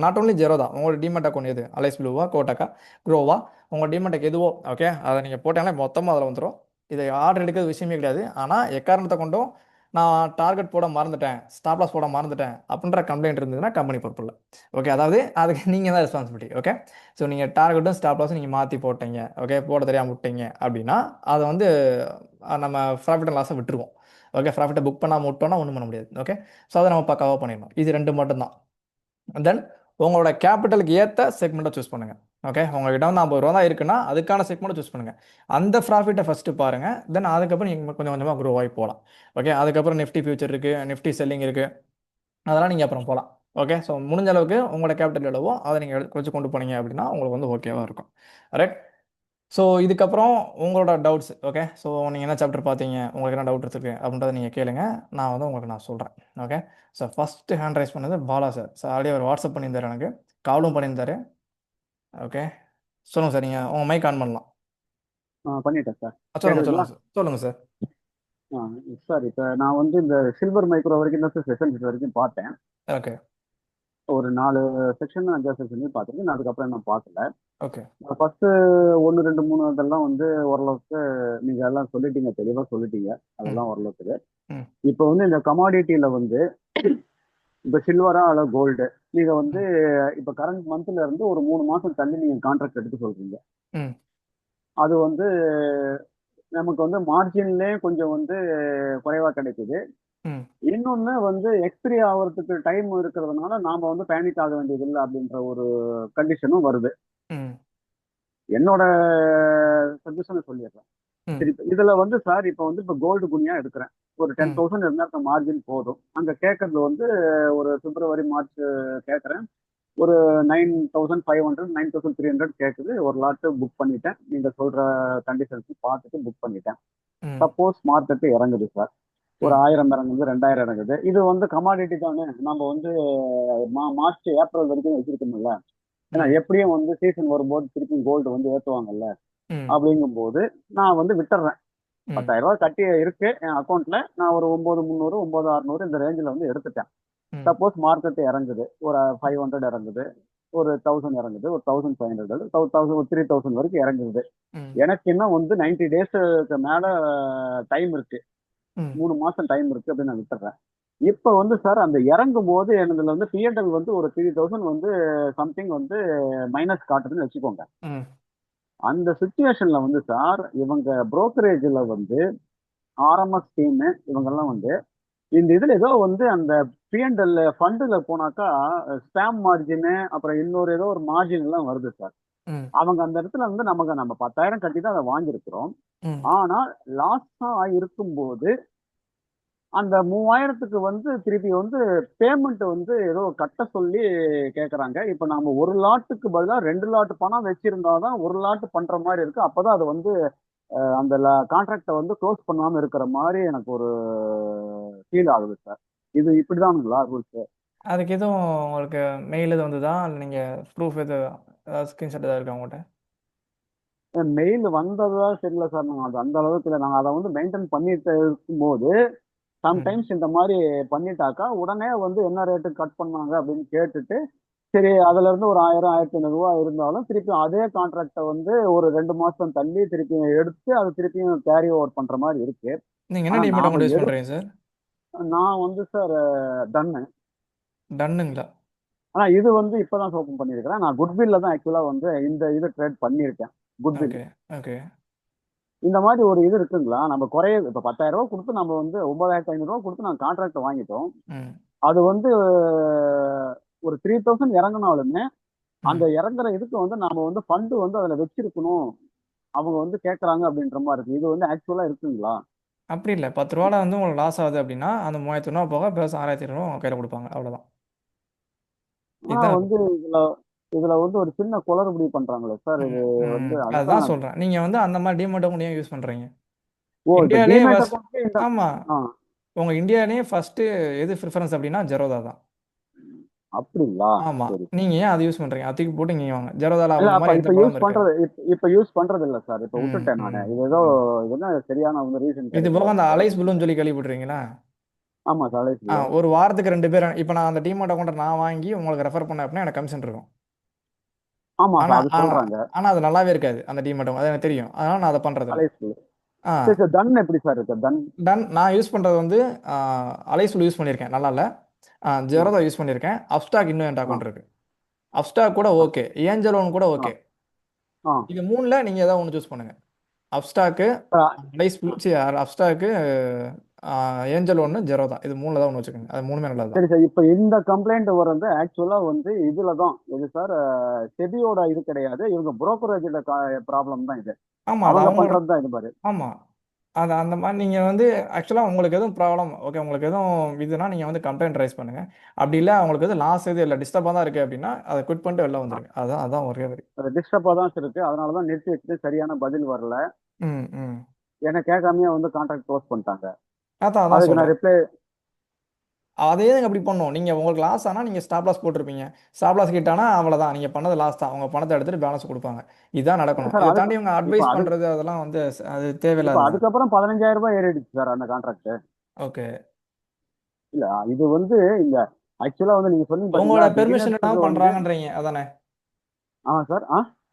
நாட் ஓன்லி ஜெரோதா, உங்களோட டிமெட் அக்கௌண்ட் எது, அலைஸ் ப்ளூவா, கோட்டக்கா, க்ரோவா, உங்கள் டிமெட்டுக்கு எதுவோ, ஓகே, அதை நீங்கள் போட்டாலே மொத்தமாக அதில் வந்துடும். இதை ஆர்டர் எடுக்கிறது விஷயமே கிடையாது. ஆனால் எக்காரணத்தை கொண்டும் நான் டார்கெட் போட மறந்துட்டேன், ஸ்டாப் லாஸ் போட மறந்துட்டேன் அப்படின்ற கம்ப்ளைண்ட் இருந்ததுன்னா கம்பெனி பொறுப்பு இல்லை. ஓகே, அதாவது அதுக்கு நீங்கள் தான் ரெஸ்பான்சிபிலிட்டி. ஓகே, ஸோ நீங்கள் டார்கெட்டும் ஸ்டாப் லாஸும் நீங்கள் மாற்றி போட்டீங்க, ஓகே, போட தெரியாமல் விட்டீங்க அப்படின்னா அதை வந்து நம்ம ப்ராஃபிட் அண்ட் லாஸை விட்டுருவோம். ஓகே, ப்ராஃபிட்டை புக் பண்ணாமல் விட்டோம்னா ஒன்றும் பண்ண முடியாது. ஓகே, ஸோ அதை நம்ம பக்காவாக பண்ணிடணும். இது 2 மட்டும்தான். தென் உங்களோட கேபிட்டலுக்கு ஏற்ற செக்மெண்ட்டை சூஸ் பண்ணுங்கள். ஓகே, உங்கள்கிட்ட வந்து 50 ரூபா தான் இருக்குன்னா அதுக்கான செக்மெண்ட்டை சூஸ் பண்ணுங்கள். அந்த ப்ராஃபிட்டை ஃபஸ்ட்டு பாருங்கள். தென் அதுக்கப்புறம் நீங்கள் கொஞ்சம் கொஞ்சமாக க்ரோ ஆகி போகலாம். ஓகே, அதுக்கப்புறம் நிஃப்டி ஃபியூச்சர் இருக்குது, நிஃப்டி செல்லிங் இருக்குது, அதெல்லாம் நீங்கள் அப்புறம் போகலாம். ஓகே, ஸோ முடிஞ்ச அளவுக்கு உங்களோட கேபிட்டல் எவ்வளவோ அதை நீங்கள் வச்சு கொண்டு போனீங்க அப்படின்னா உங்களுக்கு வந்து ஓகேவாக இருக்கும். ரைட். ஸோ இதுக்கப்புறம் உங்களோட டவுட்ஸ். ஓகே, ஸோ நீங்கள் என்ன சாப்டர் பார்த்தீங்க, உங்களுக்கு என்ன டவுட் இருக்குது அப்படின்றத நீங்கள் கேளுங்க. நான் வந்து உங்களுக்கு நான் சொல்கிறேன். Okay, so first hand rice பண்ணது பாலா சார். ஸோ ஆல்ரெடி அவர் வாட்ஸ்அப் பண்ணியிருந்தார், எனக்கு காலும் பண்ணியிருந்தாரு. ஓகே, சொல்லுங்கள் சார், நீங்கள் உங்கள் மைக் ஆன் பண்ணலாம். பண்ணிட்டேன் சார். சொல்லுங்கள் கேக்குதுங்களா? சொல்லுங்கள் சார். சார் இப்போ நான் வந்து இந்த சில்வர் மைக்ரோ வரைக்கும் தான் சார் செஷன் வரைக்கும் பார்த்தேன். ஓகே ஒரு 4 செக்ஷன் 5 செக்ஷன் பார்த்துருக்கேன். நான் அதுக்கப்புறம் நான் பார்க்கல. ஓகே ஃபர்ஸ்ட் 1 2 3 அதெல்லாம் வந்து ஓரளவுக்கு நீங்க எல்லாம் சொல்லிட்டீங்க, தெளிவா சொல்லிட்டீங்க. அதெல்லாம் ஓரளவுக்கு. ம். இப்போ வந்து இந்த கமாடிட்டியில வந்து இப்போ சில்வரா அல்ல கோல்டு, நீங்க வந்து இப்போ கரண்ட் மந்த்ல இருந்து ஒரு 3 மாசம் தள்ளி நீங்க கான்ட்ராக்ட் எடுத்து சொல்றீங்க. ம். அது வந்து நமக்கு வந்து மார்ஜின்லேயே கொஞ்சம் வந்து குறைவா கிடைக்குது. ம். இன்னொன்னு வந்து எக்ஸ்பிரி ஆகிறதுக்கு டைம் இருக்கிறதுனால நாம வந்து பேனிக் ஆக வேண்டியது இல்லை அப்படின்ற ஒரு கண்டிஷனும் வருது. ம். என்னோட சஜஷனை சொல்லிடுறேன். ம். சரி, இதுல வந்து சார் இப்போ வந்து இப்போ கோல்டு குனியா எடுக்கிறேன். ஒரு 10,000 இருந்தா மார்ஜின் போதும். அங்க கேட்கறது வந்து ஒரு பிப்ரவரி மார்ச் கேட்கறேன். ஒரு 9,500 9,300 கேட்குது. ஒரு லாட்டு புக் பண்ணிட்டேன். நீங்க சொல்ற கண்டிஷன்ஸ் பார்த்துட்டு புக் பண்ணிட்டேன். ம். சப்போஸ் மார்க்கெட்டு இறங்குது சார், ஒரு 1000 இறங்குது, 2000 இறங்குது, இது வந்து கமாடிட்டி தானே, நம்ம வந்து மார்ச் ஏப்ரல் வரைக்கும் வச்சிருக்கோம்ல. ஏன்னா எப்படியும் வந்து சீசன் வரும்போது திருப்பி கோல்டு வந்து ஏற்றுவாங்கல்ல. ம். அப்படிங்கும்போது நான் வந்து விட்டுறேன். ம். 10,000 ரூபாய் கட்டி இருக்கு என் அக்கௌண்ட்ல. நான் ஒரு 9,300 9,600 இந்த ரேஞ்சில் வந்து எடுத்துட்டேன். ம். சப்போஸ் மார்க்கெட் இறங்குது, ஒரு 500 இறங்குது, ஒரு 1000 இறங்குது, ஒரு 1,500 ஒரு 3,000 வரைக்கும் இறங்குது. ம். எனக்கு இன்னும் வந்து 90 டேஸ்க்கு மேல டைம் இருக்கு, ம். 3 மாசம் டைம் இருக்கு அப்படின்னு நான் விட்டுறேன். இப்ப வந்து சார் அந்த இறங்கும் போது எனதுல வந்து பிஎன்எல் வந்து ஒரு 3,000 வந்து சம்திங் வந்து மைனஸ் காட்டுதுன்னு வச்சுக்கோங்க. ம். அந்த சுச்சுவேஷன்ல வந்து சார் இவங்க புரோக்கரேஜ்ல வந்து ஆர்எம்எஸ் டீம் இவங்கெல்லாம் வந்து இந்த இதுல ஏதோ வந்து அந்த பிஎன்எல் ஃபண்டுல போனாக்கா ஸ்பேம் மார்ஜின் அப்புறம் இன்னொரு ஏதோ ஒரு மார்ஜின் எல்லாம் வருது சார். ம். அவங்க அந்த இடத்துல வந்து நம்ம 10,000 கட்டி தான் அதை வாங்கியிருக்கிறோம். ம். ஆனா லாஸா இருக்கும்போது அந்த 3,000க்கு வந்து திருப்பி வந்து பேமெண்ட் வந்து ஏதோ கட்ட சொல்லி கேட்கறாங்க. இப்ப நாம ஒரு லாட்டுக்கு பதிலா 2 லாட் பணம் வச்சிருந்தாதான் ஒரு லாட் பண்ற மாதிரி இருக்கு. அப்பதான் அது வந்து அந்த கான்ட்ராக்டை வந்து க்ளோஸ் பண்ணாம இருக்கிற மாதிரி எனக்கு ஒரு ஃபீல் ஆகுது சார். இது இப்படிதானுங்களா ரூல்ஸ்? அதுக்கு எதுவும் உங்களுக்கு மெயில் எதுவும் வந்ததா, இல்லை நீங்கள் ப்ரூஃப் ஏதாவது ஸ்க்ரீன்ஷாட் ஏதாவது இருக்கா உங்கள்கிட்ட? மெயில் வந்ததா தெரியல சார். நாங்கள் அது அந்த அளவுக்கு இல்லை. நாங்கள் அதை வந்து மெயின்டைன் பண்ணிட்டு இருக்கும்போது சம்டைம்ஸ் இந்த மாதிரி பண்ணிட்டாக்கா உடனே வந்து என்ன ரேட்டு கட் பண்ணாங்க அப்படின்னு கேட்டுட்டு, சரி அதுல இருந்து ஒரு 1000 1500 ரூபா இருந்தாலும் திருப்பி அதே கான்ட்ராக்டை வந்து ஒரு 2 மாசம் தள்ளி திருப்பி எடுத்து அதை திருப்பியும் கேரி ஓவர் பண்ற மாதிரி இருக்கு. நீங்கள் என்ன ஆனா டிமெட் நாம அக்கௌண்ட் யூஸ் பண்ணுறீங்க சார்? நான் வந்து சார் டன்னு. டன்னுங்களா? ஆனா இது வந்து இப்பதான் ஓப்பன் பண்ணியிருக்கிறேன். நான் குட்வில்ல தான் ஆக்சுவலா வந்து இந்த இது ட்ரேட் பண்ணியிருக்கேன். குட்வில் ஓகே ஓகே இந்த மாதிரி ஒரு இது இருக்குங்களா? நம்ம குறைய இப்ப 10,000 ரூபாய் கொடுத்து நம்ம வந்து 9,500 ரூபாய் கொடுத்து நான் கான்ட்ராக்ட் வாங்கிட்டோம். ம். அது வந்து ஒரு 3,000 இறங்கினாலுமே அந்த ம். இறங்குற இதுக்கு வந்து நாம வந்து ஃபண்டு வந்து அதுல வச்சிருக்கணும், அவங்க வந்து கேட்கறாங்க அப்படின்ற மாதிரி இருக்கு. இது வந்து ஆக்சுவலா இருக்குங்களா? அப்படி இல்லை, 10 ரூபாவில் வந்து உங்களுக்கு லாஸ் ஆகுது அப்படின்னா அந்த 3,000 ரூபா போக ப்ளஸ் 6,200 கையில் கொடுப்பாங்க, அவ்வளோதான். ஆனா இதுதான் வந்து இதுல இதுல வந்து ஒரு சின்ன குளறுபடி பண்றாங்களே சார். இது வந்து அதுதான் அதுதான் நான் சொல்றேன். நீங்க வந்து அந்த மாதிரி டிமேட் அக்கௌண்ட் ஏன் யூஸ் பண்றீங்க? இப்ப இந்தியாவிலேயே டிமேட் ஃபர்ஸ்ட் அக்கௌண்ட்க்கு இந்த ஆமா ஆ உங்க இந்தியாவிலேயே ஃபர்ஸ்ட் எது ப்ரிஃபரன்ஸ் அப்படின்னா ஜெரோதா தான். அப்படிங்களா? ஆமா சரி. நீங்க ஏன் அதை யூஸ் பண்றீங்க? அதை தூக்கி போட்டு நீங்க வாங்க. ஜெரோதால இல்ல அந்த அப்ப மாதிரி எந்த இப்ப யூஸ் ப்ராப்ளம் இருக்காது. பண்றது இப்ப யூஸ் பண்றது இல்ல சார். இப்ப ம் விட்டுட்டேன் நானு. ம் இது ஏதோ ம். இது என்ன சரியான வந்து ரீசன் இது கிடைக்கல. போக அந்த அதுக்காக அலைஸ் விட்டுட்டேன். புல்லுன்னு சொல்லி கேள்விப்பட்டிருக்கீங்களா? ஆமா சார். ஒரு வாரத்துக்கு 2 பேர் இப்போ நான் அந்த டிமார்ட் அக்கௌண்ட்டை நான் வாங்கி உங்களுக்கு ரெஃபர் பண்ணேன் அப்படின்னா எனக்கு கமிஷன் இருக்கும். ஆமா ஆனா சார். அது ஆனா சொல்றாங்க. ஆனா அது நல்லாவே இருக்காது அந்த டிமார்ட் அக்கௌண்ட். அது எனக்கு தெரியும். அதனால நான் அதை பண்றது இல்ல. அலைஸ் ஆ சரி சார். தன் எப்படி சார் இருக்கு? தன் டன் நான் யூஸ் பண்றது வந்து அலைஸ்ஃபுல் யூஸ் பண்ணியிருக்கேன், நல்லா இல்லை. ம். ஜெரோதா யூஸ் பண்ணியிருக்கேன். அப்ஸ்டாக் இன்னும் என் ஆ அக்கௌண்ட் இருக்கு. அப்ஸ்டாக் கூட ஆ ஓகே, ஏஞ்சல் ஒன் கூட ஆ ஓகே. ஆ. இது மூணுல நீங்க ஏதாவது ஒன்று சூஸ் பண்ணுங்க. அப்ஸ்டாக்கு, சார், அலைஸ்ஃபுல் சி அப்ஸ்டாக்கு, ஏஞ்சல் ஒன்று, ஜெரோதா, இது மூணுல தான் ஒன்று வச்சுக்கோங்க. அது மூணுமே நல்லது தான். சரி சார். இப்ப இந்த கம்ப்ளைண்ட் வர்றது ஆக்சுவலா வந்து இதுலதான் இது சார். செபியோட இது கிடையாது. இவங்க புரோக்கரேஜோட ப்ராப்ளம் தான் இது. ஆமா அது அவங்க அவங்களோட. பண்றது தான் இது பாரு. ஆமா அது அந்த மாதிரி நீங்கள் வந்து ஆக்சுவலாக உங்களுக்கு எதுவும் ப்ராப்ளம் ஓகே, உங்களுக்கு எதுவும் இதுனா நீங்கள் வந்து கம்ப்ளைண்ட் ரைஸ் பண்ணுங்க. அப்படி இல்லை உங்களுக்கு எதுவும் லாஸ் எதுவும் இல்லை, டிஸ்டர்பாக தான் இருக்குது அப்படின்னா அதை குவிட் பண்ணிட்டு வெளில வந்துருங்க. அதான் அதான் ஒரே வரி. டிஸ்டர்பா தான் இருக்கு. அதனாலதான் நிறுத்தி வச்சுட்டு சரியான பதில் வரல. ம் ம். என்ன கேட்காமயே வந்து கான்ட்ராக்ட் க்ளோஸ் பண்ணிட்டாங்க. அதான் அதான் அதுக்கு நான் சொல்கிறேன். ரிப்ளை அதே தான் அப்படி பண்ணணும். நீங்கள் உங்களுக்கு லாஸ் ஆனால் நீங்கள் ஸ்டாப் லாஸ் போட்டிருப்பீங்க. ஸ்டாப் லாஸ் கிட்டானா அவ்வளோதான், நீங்கள் பண்ணது லாஸ் தான். அவங்க பணத்தை எடுத்துட்டு பேலன்ஸ் கொடுப்பாங்க. இதுதான் நடக்கணும். சார். இதை அதுக்கு தாண்டி இவங்க இப்ப அட்வைஸ் அது பண்ணுறது அதெல்லாம் வந்து அது இப்ப தேவையில்லாதது. அதுக்கப்புறம் 15,000 ரூபாய் ஏறிடுச்சு சார் அந்த கான்ட்ராக்ட். ஓகே. இல்ல இது வந்து இந்த ஆக்சுவலா வந்து நீங்க சொன்னீங்க உங்களோட பாத்தீங்களா, பெர்மிஷன் பிகினர்ஸுக்கு எல்லாம் வந்து. பண்ணுறாங்கன்றீங்க அதானே? ஆமா சார்.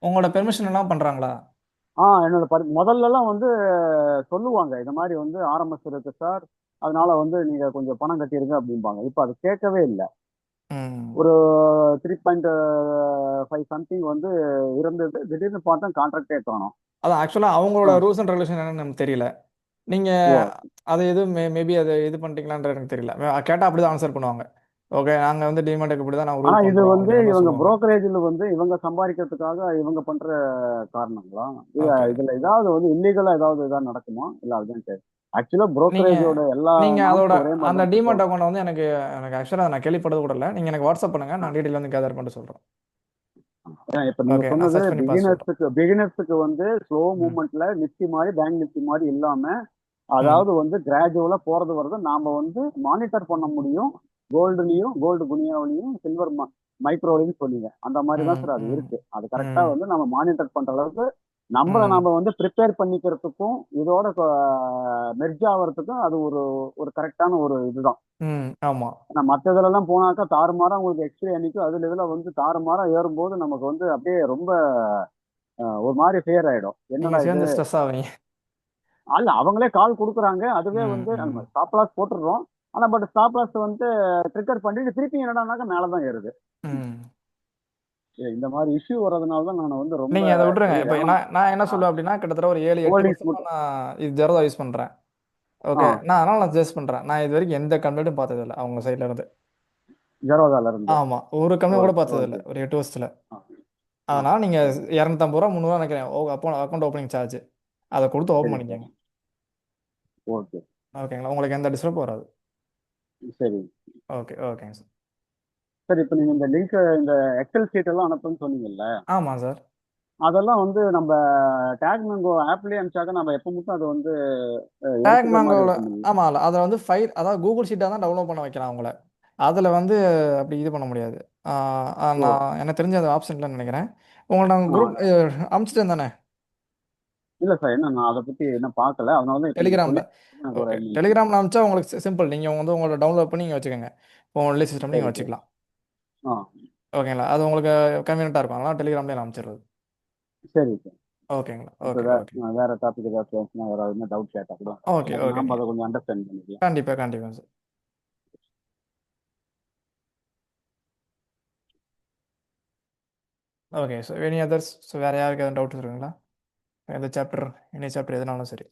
உங்களோட பெர்மிஷன் எல்லாம் பண்ணுறாங்களா? என்னோட முதல்ல எல்லாம் வந்து சொல்லுவாங்க இந்த மாதிரி வந்து ஆர்எம்எஸ் இருக்கு சார், அதனால வந்து நீங்க கொஞ்சம் பணம் கட்டிருங்க அப்படிம்பாங்க. இப்ப அது கேட்கவே இல்லை. ம். ஒரு 3.5 சம்திங் வந்து இருந்தது. திடீர்னு பார்த்தா கான்ட்ராக்டே காணோம். அதான் ஆக்சுவலாக அவங்களோட ஆ. ரூல்ஸ் அண்ட் ரெகுலேஷன் என்னன்னு நமக்கு தெரியல. நீங்க ஓ. அது எதுவும் மேபி அது இது பண்ணிட்டீங்களான்ற எனக்கு தெரியல. கேட்டால் அப்படி தான் ஆன்சர் பண்ணுவாங்க. ஓகே நாங்கள் வந்து டிமார்ட்டுக்கு இப்படி தான் நாங்கள் ஆனா ரூல் இது பண்ணுறோம் வந்து அப்படின்ற மாதிரி இவங்க சொல்லுவாங்க. புரோக்கரேஜ்ல வந்து இவங்க சம்பாதிக்கிறதுக்காக இவங்க பண்ற காரணங்களா? ஓகே. இதுல ஏதாவது வந்து இல்லீகலா ஏதாவது இதா நடக்குமா? இல்ல அதுதான் சரி. ஆக்சுவலா நீங்கள் புரோக்கரேஜோட எல்லா நீங்கள் அதோட நாம்ஸும் ஒரே மாதிரி அந்த தான் டிமார்ட் சொல்லுவாங்க. அக்கௌண்ட் வந்து எனக்கு எனக்கு ஆக்சுவலாக நான் கேள்விப்பட்டது கூட இல்லை. நீங்கள் எனக்கு வாட்ஸ்அப் பண்ணுங்கள், நான் டீட்டெயில் வந்து கேதர் பண்ணிட்டு சொல்கிறேன். ஏன்னா இப்ப நீங்க ஓகே நான் சொன்னது சர்ச் பண்ணி பார்த்து சொல்கிறேன். பிகினர்ஸுக்கு வந்து ஸ்லோ ம் மூவ்மெண்ட்ல நிப்டி மாதிரி பேங்க் நிப்டி மாதிரி இல்லாம, ம் அதாவது வந்து கிராஜுவலா போறது வரது நாம வந்து மானிட்டர் பண்ண முடியும். கோல்டுலயும் கோல்டு குனியாவிலையும் சில்வர் மைக்ரோலையும் சொன்னீங்க. அந்த மாதிரி தான் ம் சார் அது ம் இருக்கு. அது கரெக்டா ம் வந்து நம்ம மானிட்டர் பண்ற அளவுக்கு நம்மள ம் நாம வந்து ப்ரிப்பேர் பண்ணிக்கிறதுக்கும் இதோட மெர்ஜ் ஆகிறதுக்கும் அது ஒரு ஒரு கரெக்டான ஒரு இதுதான். ம் ஆமாம். ஆனா மத்த இதுல எல்லாம் போனாக்கா தாறுமாறா உங்களுக்கு எக்ஸ்பிரி அன்னைக்கும் அதுல இதுல வந்து தாறுமாறா ஏறும்போது நமக்கு வந்து அப்படியே ரொம்ப ஒரு மாதிரி ஃபேர் ஆயிடும். என்னடா நீங்கள் இது. சேர்ந்து ஸ்ட்ரெஸ் ஆவீங்க. அல்ல அவங்களே கால் கொடுக்குறாங்க. அதுவே ம் வந்து ம் நம்ம ஸ்டாப் லாஸ் போட்டுடுறோம். ஆனா பட் ஸ்டாப் லாஸ் வந்து ட்ரிக்கர் பண்ணிட்டு திருப்பி என்னடானாக்கா மேல தான் ஏறுது. ம். இந்த மாதிரி இஷ்யூ வர்றதுனால தான் நான் வந்து ரொம்ப நீங்கள் அதை விட்டுருங்க. சரி இப்போ கவனம். நான் நான் என்ன சொல்லுவேன் அப்படின்னா கிட்டத்தட்ட ஒரு 7-8 ஹோல்டிங்ஸ் வருஷமா மட்டும். நான் இது ஜெரோதா யூஸ் பண்ணுறேன். ஆ ஓகே நான் அதனால நான் சஜஸ்ட் பண்ணுறேன். நான் இது வரைக்கும் எந்த கம்ப்ளைண்ட்டும் பார்த்ததில்ல அவங்க சைட்ல இருந்து. ஜெரோதால இருந்து. ஆமாம் ஒரு கம்ப்ளைண்ட் கூட ஓகே பார்த்ததில்ல ஓகே. ஒரு 8 வருஷத்துல. ஆ ஆ அதனால நீங்கள் சரி 250 ரூபா 300 நினைக்கிறேன் அப்போ அக்கௌண்ட் ஓப்பனிங் சார்ஜ் அதை கொடுத்து ஓப்பன் சரி சார். பண்ணிக்கோங்க. ஓகே. ஓகேங்களா, உங்களுக்கு எந்த டிஸ்டர்ப் வராது. சரி ஓகே ஓகேங்க சார். சார். இப்போ நீங்க இந்த லிங்க் இந்த எக்ஸல் ஷீட் எல்லாம் அனுப்புன்னு சொன்னீங்கல்ல, ஆமாம் சார். அதெல்லாம் வந்து நம்ம டேக் மேங்கோ ஆப்லயே அனுப்பிச்சாக்க நம்ம எப்போ மட்டும் அதை வந்து டேக் எடுத்துக்கிற மாதிரி மேங்கோவில் இருக்கும் இல்லையா? ஆமாம் அதில் வந்து ஃபைல் அதாவது கூகுள் ஷீட்டாக தான் டவுன்லோட் பண்ண வைக்கலாம் அவங்கள. அதில் வந்து அப்படி இது பண்ண முடியாது. ஓ. நான் எனக்கு தெரிஞ்ச அது ஆப்ஷன் இல்லைன்னு நினைக்கிறேன். உங்களை நாங்கள் ஆ குரூப் அனுப்பிச்சிட்டேன் தானே இல்ல சார். என்ன நான் அதை பத்தி என்ன பார்க்கல. அதனால தான் இப்போ நீங்க சொல்லி டெலிகிராமில். எனக்கு ஒரு ஓகே ஐடியா இருக்கு. டெலிகிராமில் அனுப்பிச்சா உங்களுக்கு சிம்பிள். நீங்கள் வந்து உங்களோட டவுன்லோட் பண்ணி நீங்கள் வச்சுக்கோங்க. உங்களோட சிஸ்டம் நீங்கள் சரி சார். வச்சுக்கலாம். ஆ ஓகேங்களா, அது உங்களுக்கு கன்வீனியண்ட்டாக இருக்கும். அதனால் டெலிகிராம்லேயே நான் அனுப்பிச்சிடுறது. சரி சார். ஓகேங்களா, இப்போ ஓகே ஓகே வேற டாபிக் ஏதாவது பேசினா வேற என்ன டவுட் கேட்டா கூட ஓகே நாம ஓகேங்க. அதை கொஞ்சம் அண்டர்ஸ்டாண்ட் பண்ணிக்கலாம். கண்டிப்பாக கண்டிப்பாக sir. Okay so any others. So வேறு யாருக்கு எதுவும் டவுட் இருக்குங்களா? எந்த சாப்டர் எனி சாப்டர் எதுனாலும் சரி.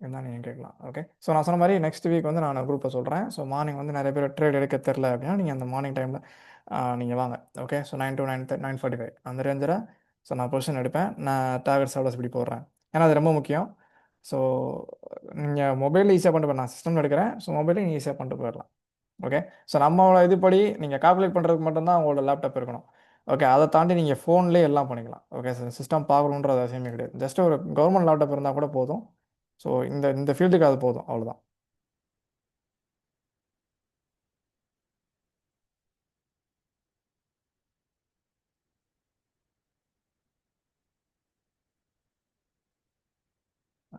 என்ன நீங்கள் கேட்கலாம். ஓகே ஸோ நான் சொன்ன மாதிரி நெக்ஸ்ட் வீக் வந்து நான் குரூப்பை சொல்கிறேன். ஸோ மார்னிங் வந்து நிறைய பேர் ட்ரேட் எடுக்க தெரில அப்படின்னா நீங்கள் அந்த மார்னிங் டைமில் நீங்கள் வாங்க. ஓகே ஸோ 9 to 9:45 அந்த ரேஞ்சில். ஸோ நான் பொசிஷன் எடுப்பேன். நான் டார்கெட் ஸ்டாப்லாஸ் இப்படி போடுறேன். ஏன்னா அது ரொம்ப முக்கியம். ஸோ நீங்கள் மொபைலில் ஈஸியாக பண்ணிட்டு போயிடலாம். நான் சிஸ்டமில் எடுக்கிறேன். ஸோ மொபைலில் நீங்கள் ஈஸியாக பண்ணிட்டு போயிடலாம். ஓகே. ஸோ நம்மளோட இதுபடி நீங்கள் கால்குலேட் பண்ணுறதுக்கு மட்டும்தான் உங்களோட லேப்டாப் இருக்கணும். ஓகே. அதை தாண்டி நீங்கள் ஃபோன்லேயே எல்லாம் பண்ணிக்கலாம். ஓகே. சிஸ்டம் பார்க்கணுன்றது அவசியமே கிடையாது. ஜஸ்ட் ஒரு கவர்மெண்ட் லேப்டாப் இருந்தால் கூட போதும். ஸோ இந்த இந்த ஃபீல்டுக்கு அது போதும், அவ்வளோதான்.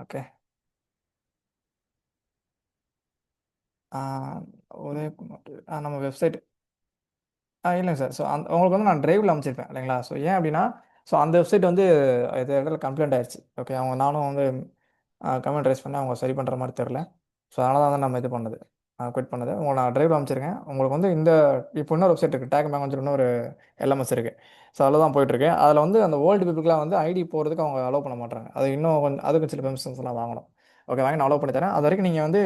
ஓகே. நம்ம வெப்சைட் இல்லைங்க சார். ஸோ உங்களுக்கு வந்து நான் டிரைவில் அமைச்சிருப்பேன் இல்லைங்களா? ஸோ ஏன் அப்படின்னா, ஸோ அந்த வெப்சைட் வந்து இது இடத்துல கம்ப்ளைண்ட் ஆயிடுச்சு. ஓகே. நானும் வந்து கமெண்ட் ரைஸ் பண்ணி அவங்க சரி பண்ணுற மாதிரி தெரில. ஸோ அதனால தான் நம்ம இது பண்ணது, குவிட் பண்ணது. உங்களை நான் டிரைவில் அமைச்சிருக்கேன். உங்களுக்கு வந்து இப்போ இன்னொரு வெப்சைட் இருக்குது, டேக் மேனேஜர், இன்னொரு எல்எம்எஸ் இருக்குது. ஸோ அதில் தான் போயிட்டுருக்கு. அதில் வந்து அந்த ஓல்டு பீப்புளுக்குலாம் வந்து ஐடி போகிறதுக்கு அவங்க அலோவ் பண்ண மாட்டாங்க. அது இன்னும் கொஞ்சம் அதுக்கு சில பெர்மிஷன்ஸ்லாம் வாங்கணும். ஓகே. வாங்கி நான் அலோவ் பண்ணி தரேன். அது வரைக்கும் நீங்கள் வந்து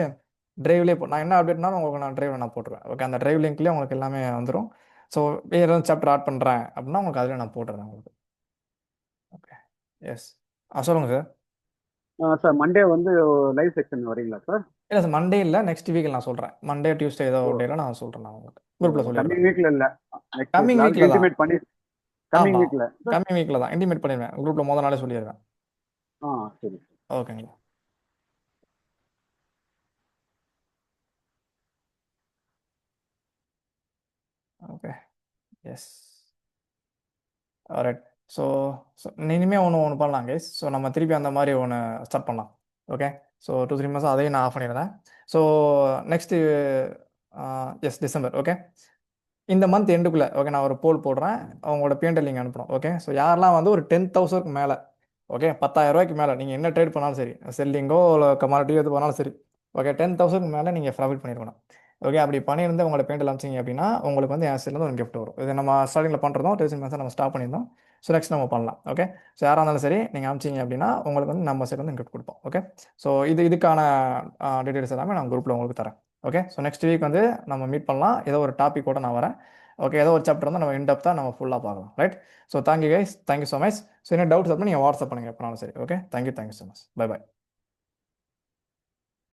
டிரைவ்லேயே நான் என்ன அப்டேட்னாலும் உங்களுக்கு நான் டிரைவில் நான் போட்டுருவேன். ஓகே. அந்த டிரைவ் லிங்க்லேயே உங்களுக்கு எல்லாமே வந்துடும். ஸோ வேறு எதாவது சாப்டர் ஆட் பண்ணுறேன் அப்படின்னா உங்களுக்கு அதில் நான் போட்டுறேன் உங்களுக்கு. ஓகே. எஸ். சொல்லுங்கள் சார். சார் மண்டே வந்து லைவ் செக்ஷன் வரீங்களா சார்? இல்லை சார், மண்டே இல்லை, நெக்ஸ்ட் வீக்கில் நான் சொல்கிறேன். மண்டே டியூஸ்டே ஏதோ ஒரு டேல நான் சொல்கிறேன். நான் உங்களுக்கு குரூப்பில் சொல்லிடுறேன். கம்மிங் வீக்ல இல்ல, நெக்ஸ்ட் கம்மிங் வீக்ல வீக்கில் தான். இன்டிமேட் பண்ணி கம்மிங் ஆமாம், வீக்ல. கம்மிங் வீக்கில் தான் இன்டிமேட் பண்ணிடுவேன். குரூப்பில் முதல் நாளே சொல்லிடுவேன். சரி. ஓகேங்களா. ஓகே. எஸ். ரைட். ஸோ இனிமேல் ஒன்று பண்ணலாம் கைஸ். ஸோ நம்ம திருப்பி அந்த மாதிரி ஒன்று ஸ்டார்ட் பண்ணலாம். ஓகே. ஸோ 2-3 மாதம் அதையும் நான் ஆஃப் பண்ணிடுறேன். So next is December. Okay. இந்த மந்த் எண்டுக்குள்ளே ஓகே நான் ஒரு போல் போடுறேன். அவங்களோட பிஎன்எல் நீங்கள் அனுப்புகிறோம். ஓகே. ஸோ யாரெல்லாம் வந்து ஒரு 10,000க்கு மேலே, ஓகே, 10,000 மேலே நீங்கள் என்ன ட்ரேட் பண்ணாலும் சரி, செல்லிங்கோ இல்லை கமாடிட்டியோ எது பண்ணாலும் சரி, ஓகே, 10,000க்கு மேலே நீங்கள் ப்ராஃபிட் பண்ணிருக்கணும். ஓகே. அப்படி பண்ணியிருந்து உங்களோட பிஎன்எல் அனுப்பிச்சிங்க அப்படின்னா உங்களுக்கு வந்து என் சைட்லேருந்து ஒரு கிஃப்ட் வரும். இது நம்ம ஸ்டார்டிங்கில் பண்ணுறதும் டெசிஷன் மேட்ச் நம்ம ஸ்டாப் பண்ணியிருந்தோம். ஸோ நெக்ஸ்ட் நம்ம பண்ணலாம். ஓகே. ஸோ யாராக இருந்தாலும் சரி நீங்கள் அனுப்பிச்சிங்க அப்படின்னா உங்களுக்கு வந்து நம்ம சைட் வந்து கிஃப்ட் கொடுப்போம். ஓகே. ஸோ இதுக்கான டீட்டெயில்ஸ் எல்லாமே நான் குரூப்பில் உங்களுக்கு தரேன். ஓகே. ஸோ நெக்ஸ்ட் வீக் வந்து நம்ம மீட் பண்ணலாம். ஏதோ ஒரு டாபிக் கூட நான் வரேன். ஓகே. ஏதோ ஒரு சாப்டர் வந்து நம்ம இன்டெப்த்தாக நம்ம ஃபுல்லாக பார்க்கலாம். Right. So thank you guys, thank you so much. So என்ன டவுட்ஸ் அப்படின்னா நீங்கள் வாட்ஸ்அப் பண்ணுங்கள் எப்போனாலும் சரி. Okay. Thank you so much. By.